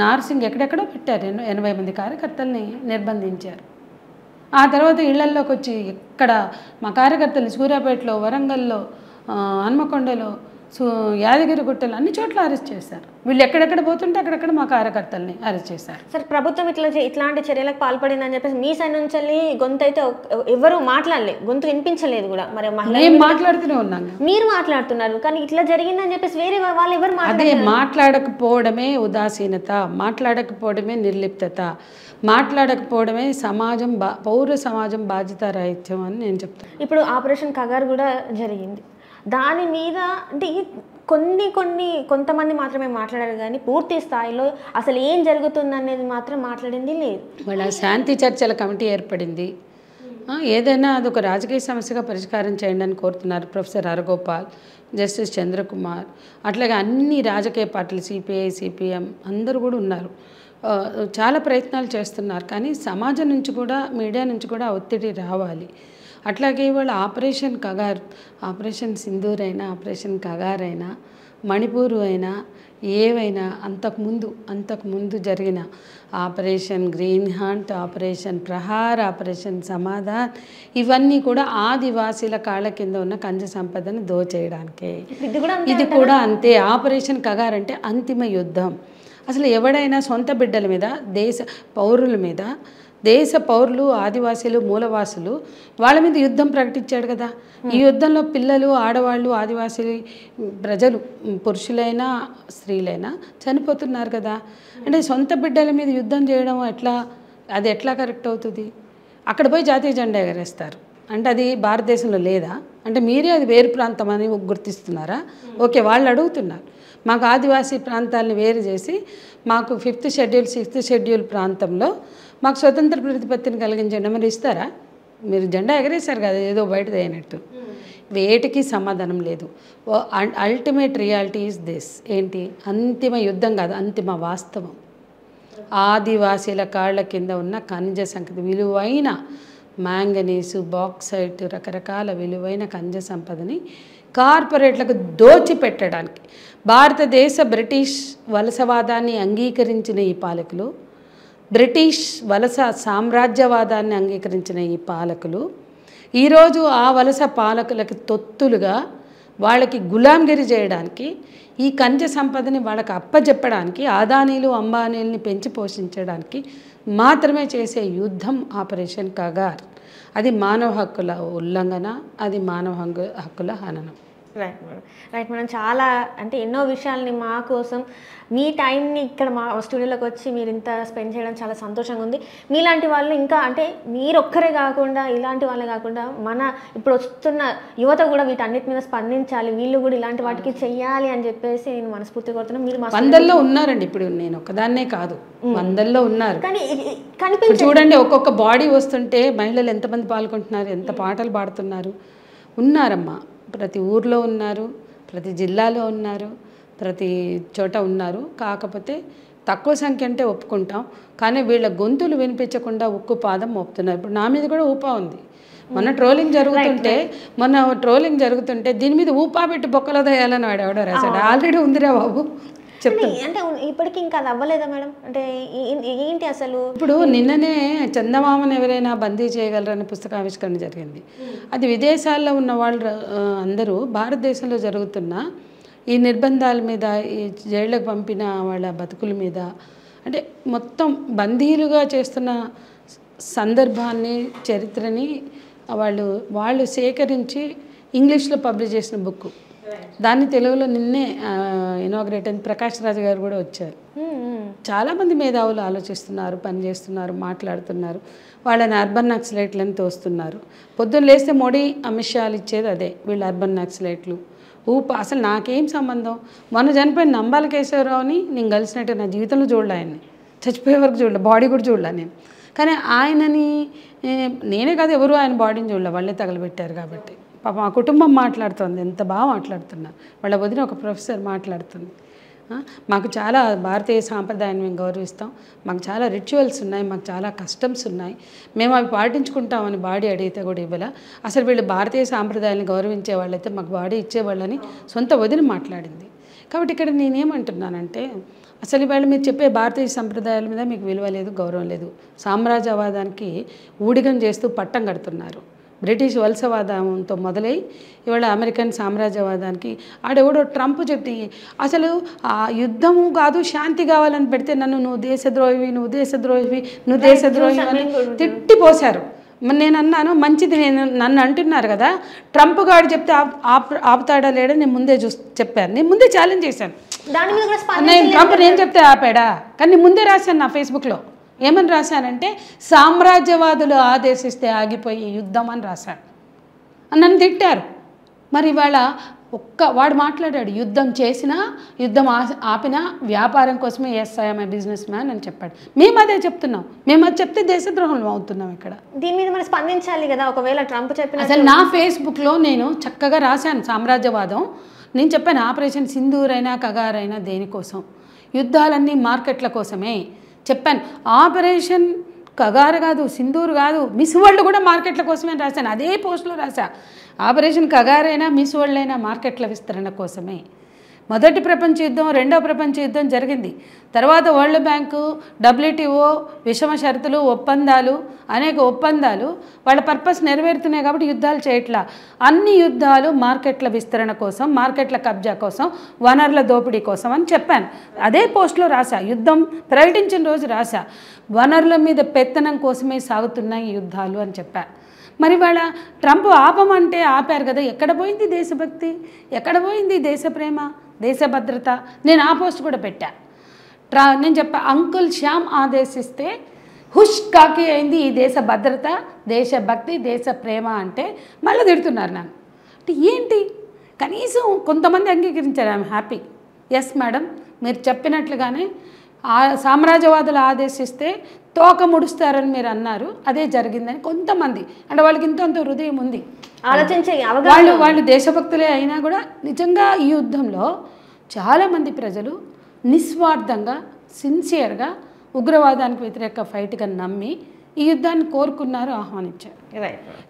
నార్సింగ్ ఎక్కడెక్కడో పెట్టారు. 80 మంది కార్యకర్తల్ని నిర్బంధించారు. ఆ తర్వాత ఇళ్లల్లోకి వచ్చి ఇక్కడ మా కార్యకర్తలు సూర్యాపేటలో, వరంగల్లో, హన్మకొండలో, యాదగిరిగుట్టలో అన్ని చోట్ల అరెస్ట్ చేశారు. వీళ్ళు ఎక్కడెక్కడ పోతుంటే అక్కడెక్కడ మా కార్యకర్తల్ని అరెస్ట్ చేశారు. సార్, ప్రభుత్వం ఇట్లాంటి చర్యలకు పాల్పడిందని చెప్పేసి మీ సైడ్ నుంచి గొంతు అయితే ఎవరు మాట్లాడలేదు, గొంతు వినిపించలేదు కూడా. మరి మేము మాట్లాడుతూనే ఉన్నాను, మీరు మాట్లాడుతున్నారు, కానీ ఇట్లా జరిగిందని చెప్పేసి వేరే వాళ్ళు ఎవరు మాట్లాడకపోవడమే ఉదాసీనత, మాట్లాడకపోవడమే నిర్లిప్తత, మాట్లాడకపోవడమే సమాజం పౌర సమాజం బాధ్యతారాహిత్యం అని నేను చెప్తాను. ఇప్పుడు ఆపరేషన్ కగార్ కూడా జరిగింది. దాని మీద అంటే కొంతమంది మాత్రమే మాట్లాడారు, కానీ పూర్తి స్థాయిలో అసలు ఏం జరుగుతుందనేది మాత్రం మాట్లాడింది లేదు. వాళ్ళ శాంతి చర్చల కమిటీ ఏర్పడింది. ఏదైనా అదొక రాజకీయ సమస్యగా పరిష్కారం చేయండి అని కోరుతున్నారు ప్రొఫెసర్ హరగోపాల్, జస్టిస్ చంద్రకుమార్, అట్లాగే అన్ని రాజకీయ పార్టీలు సిపిఐ, సిపిఎం అందరూ కూడా ఉన్నారు. చాలా ప్రయత్నాలు చేస్తున్నారు. కానీ సమాజం నుంచి కూడా, మీడియా నుంచి కూడా ఒత్తిడి రావాలి. అట్లాగే ఇవాళ ఆపరేషన్ కగార్, ఆపరేషన్ సింధూర్ అయినా, ఆపరేషన్ కగార్ అయినా, మణిపూర్ అయినా, ఏవైనా అంతకుముందు జరిగిన operation green hunt, operation Prahar, operation Samadhan, ఇవన్నీ కూడా ఆదివాసీల కాళ్ళ కింద ఉన్న ఖనిజ సంపదను దోచేయడానికే. ఇది కూడా అంతే. ఆపరేషన్ కగార్ అంటే అంతిమ యుద్ధం. అసలు ఎవడైనా సొంత బిడ్డల మీద దేశ పౌరుల మీద దేశ పౌరులు ఆదివాసీలు మూలవాసులు వాళ్ళ మీద యుద్ధం ప్రకటించాడు కదా. ఈ యుద్ధంలో పిల్లలు ఆడవాళ్ళు ఆదివాసీ ప్రజలు పురుషులైనా స్త్రీలైనా చనిపోతున్నారు కదా. అంటే సొంత బిడ్డల మీద యుద్ధం చేయడం అది ఎట్లా కరెక్ట్ అవుతుంది? అక్కడ పోయి జాతీయ జెండా ఎగరేస్తారు అంటే అది భారతదేశంలో లేదా? అంటే మీరే అది వేరు ప్రాంతం అని గుర్తిస్తున్నారా? ఓకే, వాళ్ళు అడుగుతున్నారు మాకు ఆదివాసీ ప్రాంతాలను వేరు చేసి మాకు 5th షెడ్యూల్ 6th షెడ్యూల్ ప్రాంతంలో మాకు స్వతంత్ర ప్రతిపత్తిని కలిగించండి. మరి ఇస్తారా? మీరు జెండా ఎగరేశారు కదా ఏదో బయటది అయినట్టు. వేటికి సమాధానం లేదు. Ultimate reality is this. ఏంటి? అంతిమ యుద్ధం కాదు, అంతిమ వాస్తవం. ఆదివాసీల కాళ్ళ కింద ఉన్న ఖనిజ సంపద విలువైన మ్యాంగనీసు బాక్సైట్ రకరకాల విలువైన ఖనిజ సంపదని కార్పొరేట్లకు దోచిపెట్టడానికి భారతదేశ బ్రిటిష్ వలసవాదాన్ని అంగీకరించిన ఈ పాలకులు, బ్రిటిష్ వలస సామ్రాజ్యవాదాన్ని అంగీకరించిన ఈ పాలకులు ఈరోజు ఆ వలస పాలకులకి తొత్తులుగా వాళ్ళకి గులాంగిరి చేయడానికి, ఈ ఖనిజ సంపదని వాళ్ళకి అప్పజెప్పడానికి, ఆదానీలు అంబానీలని పెంచి పోషించడానికి మాత్రమే చేసే యుద్ధం ఆపరేషన్ కగార్. అది మానవ హక్కుల ఉల్లంఘన, అది మానవ హక్కుల హననం. రైట్ మేడం, చాలా అంటే ఎన్నో విషయాల్ని మా కోసం మీ టైంని ఇక్కడ మా స్టూడియోలోకి వచ్చి మీరు ఇంత స్పెండ్ చేయడం చాలా సంతోషంగా ఉంది. మీలాంటి వాళ్ళు ఇంకా అంటే మీరు ఒక్కరే కాకుండా ఇలాంటి వాళ్ళే కాకుండా మన ఇప్పుడు వస్తున్న యువత కూడా వీటన్నిటి మీద స్పందించాలి, వీళ్ళు కూడా ఇలాంటి వాటికి చెయ్యాలి అని చెప్పేసి నేను మనస్ఫూర్తి కోరుతున్నాను. మీరు వందల్లో ఉన్నారండి, ఇప్పుడు నేను ఒకదాన్నే కాదు, వందల్లో ఉన్నారు. కానీ చూడండి, ఒక్కొక్క బాడీ వస్తుంటే మహిళలు ఎంతమంది పాల్గొంటున్నారు, ఎంత పాటలు పాడుతున్నారు. ఉన్నారమ్మా, ప్రతి ఊర్లో ఉన్నారు, ప్రతి జిల్లాలో ఉన్నారు, ప్రతి చోట ఉన్నారు. కాకపోతే తక్కువ సంఖ్య అంటే ఒప్పుకుంటాం, కానీ వీళ్ళ గొంతులు వినిపించకుండా ఉక్కు పాదం మోపుతున్నారు. ఇప్పుడు నా మీద కూడా ఊపా ఉంది. మొన్న ట్రోలింగ్ జరుగుతుంటే దీని మీద ఊపా పెట్టి బొక్కలో దయాలని వాడు ఎవడో రాశాడు. ఆల్రెడీ ఉందిరా బాబు చెప్తాను. అంటే ఇప్పటికీ ఇంకా అది అవ్వలేదా మేడం? అంటే ఏంటి అసలు? ఇప్పుడు నిన్ననే చందమామను ఎవరైనా బందీ చేయగలరని పుస్తకావిష్కరణ జరిగింది. అది విదేశాల్లో ఉన్న వాళ్ళు అందరూ భారతదేశంలో జరుగుతున్న ఈ నిర్బంధాల మీద, ఈ జైళ్ళకు పంపిన వాళ్ళ బతుకుల మీద, అంటే మొత్తం బందీలుగా చేస్తున్న సందర్భాన్ని, చరిత్రని వాళ్ళు సేకరించి ఇంగ్లీష్లో పబ్లిష్ చేసిన బుక్. దాన్ని తెలుగులో నిన్నే ఇనాగ్రేట్ అయింది. ప్రకాష్ రాజు గారు కూడా వచ్చారు. చాలామంది మేధావులు ఆలోచిస్తున్నారు, పనిచేస్తున్నారు, మాట్లాడుతున్నారు. వాళ్ళని అర్బన్ నక్సలైట్లని తోస్తున్నారు. పొద్దున్న లేస్తే మోడీ అమిత్ షాలు ఇచ్చేది అదే, వీళ్ళు అర్బన్ నక్సలైట్లు. అసలు నాకేం సంబంధం? మొన్న చనిపోయిన నంబాల కేశవరావుని నేను కలిసినట్టు నా జీవితంలో చూడలే, ఆయన్ని చచ్చిపోయే వరకు చూడలే, బాడీ కూడా చూడలే నేను. కానీ ఆయనని నేనే కాదు ఎవరు ఆయన బాడీని చూడలే, వాళ్ళే తగలబెట్టారు కాబట్టి. పాపం ఆ కుటుంబం మాట్లాడుతుంది, ఎంత బాగా మాట్లాడుతున్నారు. వాళ్ళ వదిన ఒక ప్రొఫెసర్ మాట్లాడుతుంది. మాకు చాలా భారతీయ సాంప్రదాయాన్ని మేము గౌరవిస్తాం, మాకు చాలా రిచువల్స్ ఉన్నాయి, మాకు చాలా కస్టమ్స్ ఉన్నాయి, మేము అవి పాటించుకుంటామని బాడీ అడిగితే కూడా ఇవ్వాల. అసలు వీళ్ళు భారతీయ సాంప్రదాయాన్ని గౌరవించే వాళ్ళైతే మాకు బాడీ ఇచ్చేవాళ్ళని సొంత వదిన మాట్లాడింది. కాబట్టి ఇక్కడ నేనేమంటున్నానంటే, అసలు ఇవాళ మీరు చెప్పే భారతీయ సంప్రదాయాల మీద మీకు విలువ లేదు, గౌరవం లేదు. సామ్రాజ్యవాదానికి ఊడిగం చేస్తూ పట్టం కడుతున్నారు. బ్రిటిష్ వలసవాదంతో మొదలై ఇవాళ అమెరికన్ సామ్రాజ్యవాదానికి ఆడెవడో ట్రంప్ చెప్తే అసలు ఆ యుద్ధము కాదు శాంతి కావాలని పెడితే నువ్వు దేశద్రోహివి అని తిట్టిపోశారు. నేను అన్నాను మంచిది, నన్ను అంటున్నారు కదా, ట్రంప్ గారు చెప్తే ఆపుతాడా లేడా నేను ముందే చెప్పాను, నేను ముందే ఛాలెంజ్ చేశాను. ట్రంప్ నేను చెప్తే ఆపాడా? కానీ నేను ముందే రాశాను నా ఫేస్బుక్లో. ఏమని రాశానంటే, సామ్రాజ్యవాదులు ఆదేశిస్తే ఆగిపోయే యుద్ధం అని రాశాను. నన్ను తిట్టారు. మరి ఇవాళ వాడు మాట్లాడాడు, యుద్ధం చేసినా యుద్ధం ఆపినా వ్యాపారం కోసమే ఐఎమ్ ఏ బిజినెస్ మ్యాన్ అని చెప్పాడు. మేము అదే చెప్తున్నాం, మేము అది చెప్తే దేశద్రోహంలో అవుతున్నాం. ఇక్కడ దీని మీద మనం స్పందించాలి కదా. ఒకవేళ ట్రంప్ చెప్పిన అసలు నా ఫేస్బుక్లో నేను చక్కగా రాశాను సామ్రాజ్యవాదం. నేను చెప్పాను ఆపరేషన్ సింధూర్ అయినా కగార్ అయినా దేనికోసం? యుద్ధాలన్నీ మార్కెట్ల కోసమే చెప్పాను. ఆపరేషన్ కగారు కాదు, సింధూర్ కాదు, మిస్ వరల్డ్ కూడా మార్కెట్ల కోసమే రాశాను. అదే పోస్టులో రాశా, ఆపరేషన్ కగారైనా మిస్ వరల్డ్ అయినా మార్కెట్ల విస్తరణ కోసమే. మొదటి ప్రపంచ యుద్ధం, రెండో ప్రపంచ యుద్ధం జరిగింది. తర్వాత వరల్డ్ బ్యాంకు, WTO, విషమ షరతులు, ఒప్పందాలు, అనేక ఒప్పందాలు వాళ్ళ పర్పస్ నెరవేరుతున్నాయి కాబట్టి యుద్ధాలు చేయట్లా. అన్ని యుద్ధాలు మార్కెట్ల విస్తరణ కోసం, మార్కెట్ల కబ్జా కోసం, వనరుల దోపిడీ కోసం అని చెప్పాను. అదే పోస్ట్లో రాశా, యుద్ధం ప్రకటించిన రోజు రాశా, వనరుల మీద పెత్తనం కోసమే సాగుతున్నాయి ఈ యుద్ధాలు అని చెప్పాను. మరి వాళ్ళ ట్రంప్ ఆపమంటే ఆపారు కదా, ఎక్కడ పోయింది దేశభక్తి, ఎక్కడ పోయింది దేశ ప్రేమ, దేశ భద్రత? నేను ఆ పోస్ట్ కూడా పెట్టా. నేను చెప్పా, అంకుల్ శ్యామ్ ఆదేశిస్తే హుష్ కాకి అయింది ఈ దేశ భద్రత, దేశభక్తి, దేశ ప్రేమ అంటే మళ్ళీ తిడుతున్నారు నన్ను. అంటే ఏంటి, కనీసం కొంతమంది అంగీకరించారు. I'm happy. ఎస్ మేడం, మీరు చెప్పినట్లుగానే సామ్రాజ్యవాదులు ఆదేశిస్తే తోక ముడుస్తారని మీరు అన్నారు, అదే జరిగిందని కొంతమంది, అంటే వాళ్ళకి ఇంత హృదయం ఉంది, ఆలోచించే వాళ్ళు దేశభక్తులే అయినా కూడా నిజంగా ఈ యుద్ధంలో చాలామంది ప్రజలు నిస్వార్థంగా, సిన్సియర్గా ఉగ్రవాదానికి వ్యతిరేక ఫైట్గా నమ్మి ఈ యుద్ధాన్ని కోరుకున్నారు, ఆహ్వానించారు.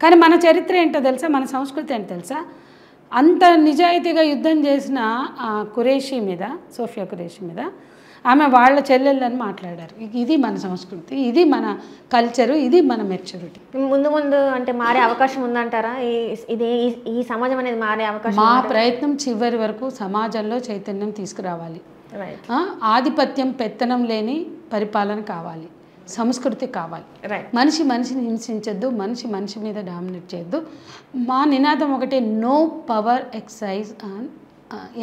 కానీ మన చరిత్ర ఏంటో తెలుసా, మన సంస్కృతి ఏంటో తెలుసా? అంత నిజాయితీగా యుద్ధం చేసిన ఖురేషీ మీద, సోఫియా ఖురేషీ మీద, ఆమె వాళ్ళ చెల్లెళ్ళని మాట్లాడారు. ఇది మన సంస్కృతి, ఇది మన కల్చరు, ఇది మన మెచ్యూరిటీ. ముందు ముందు అంటే మారే అవకాశం ఉందంటారా? ఈ సమాజం అనేది మారే అవకాశం? మా ప్రయత్నం చివరి వరకు సమాజంలో చైతన్యం తీసుకురావాలి. ఆధిపత్యం, పెత్తనం లేని పరిపాలన కావాలి, సంస్కృతి కావాలి. మనిషి మనిషిని హింసించద్దు, మనిషి మీద డామినేట్ చేయొద్దు. మా నినాదం ఒకటే, no power exercise on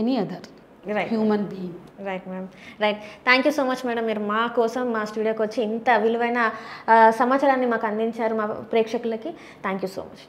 any other human being. Right ma'am, right. Thank you so much madam. మీరు మా కోసం మా స్టూడియోకి వచ్చి ఇంత విలువైన సమాచారాన్ని మాకు అందించారు, మా ప్రేక్షకులకి. Thank you so much.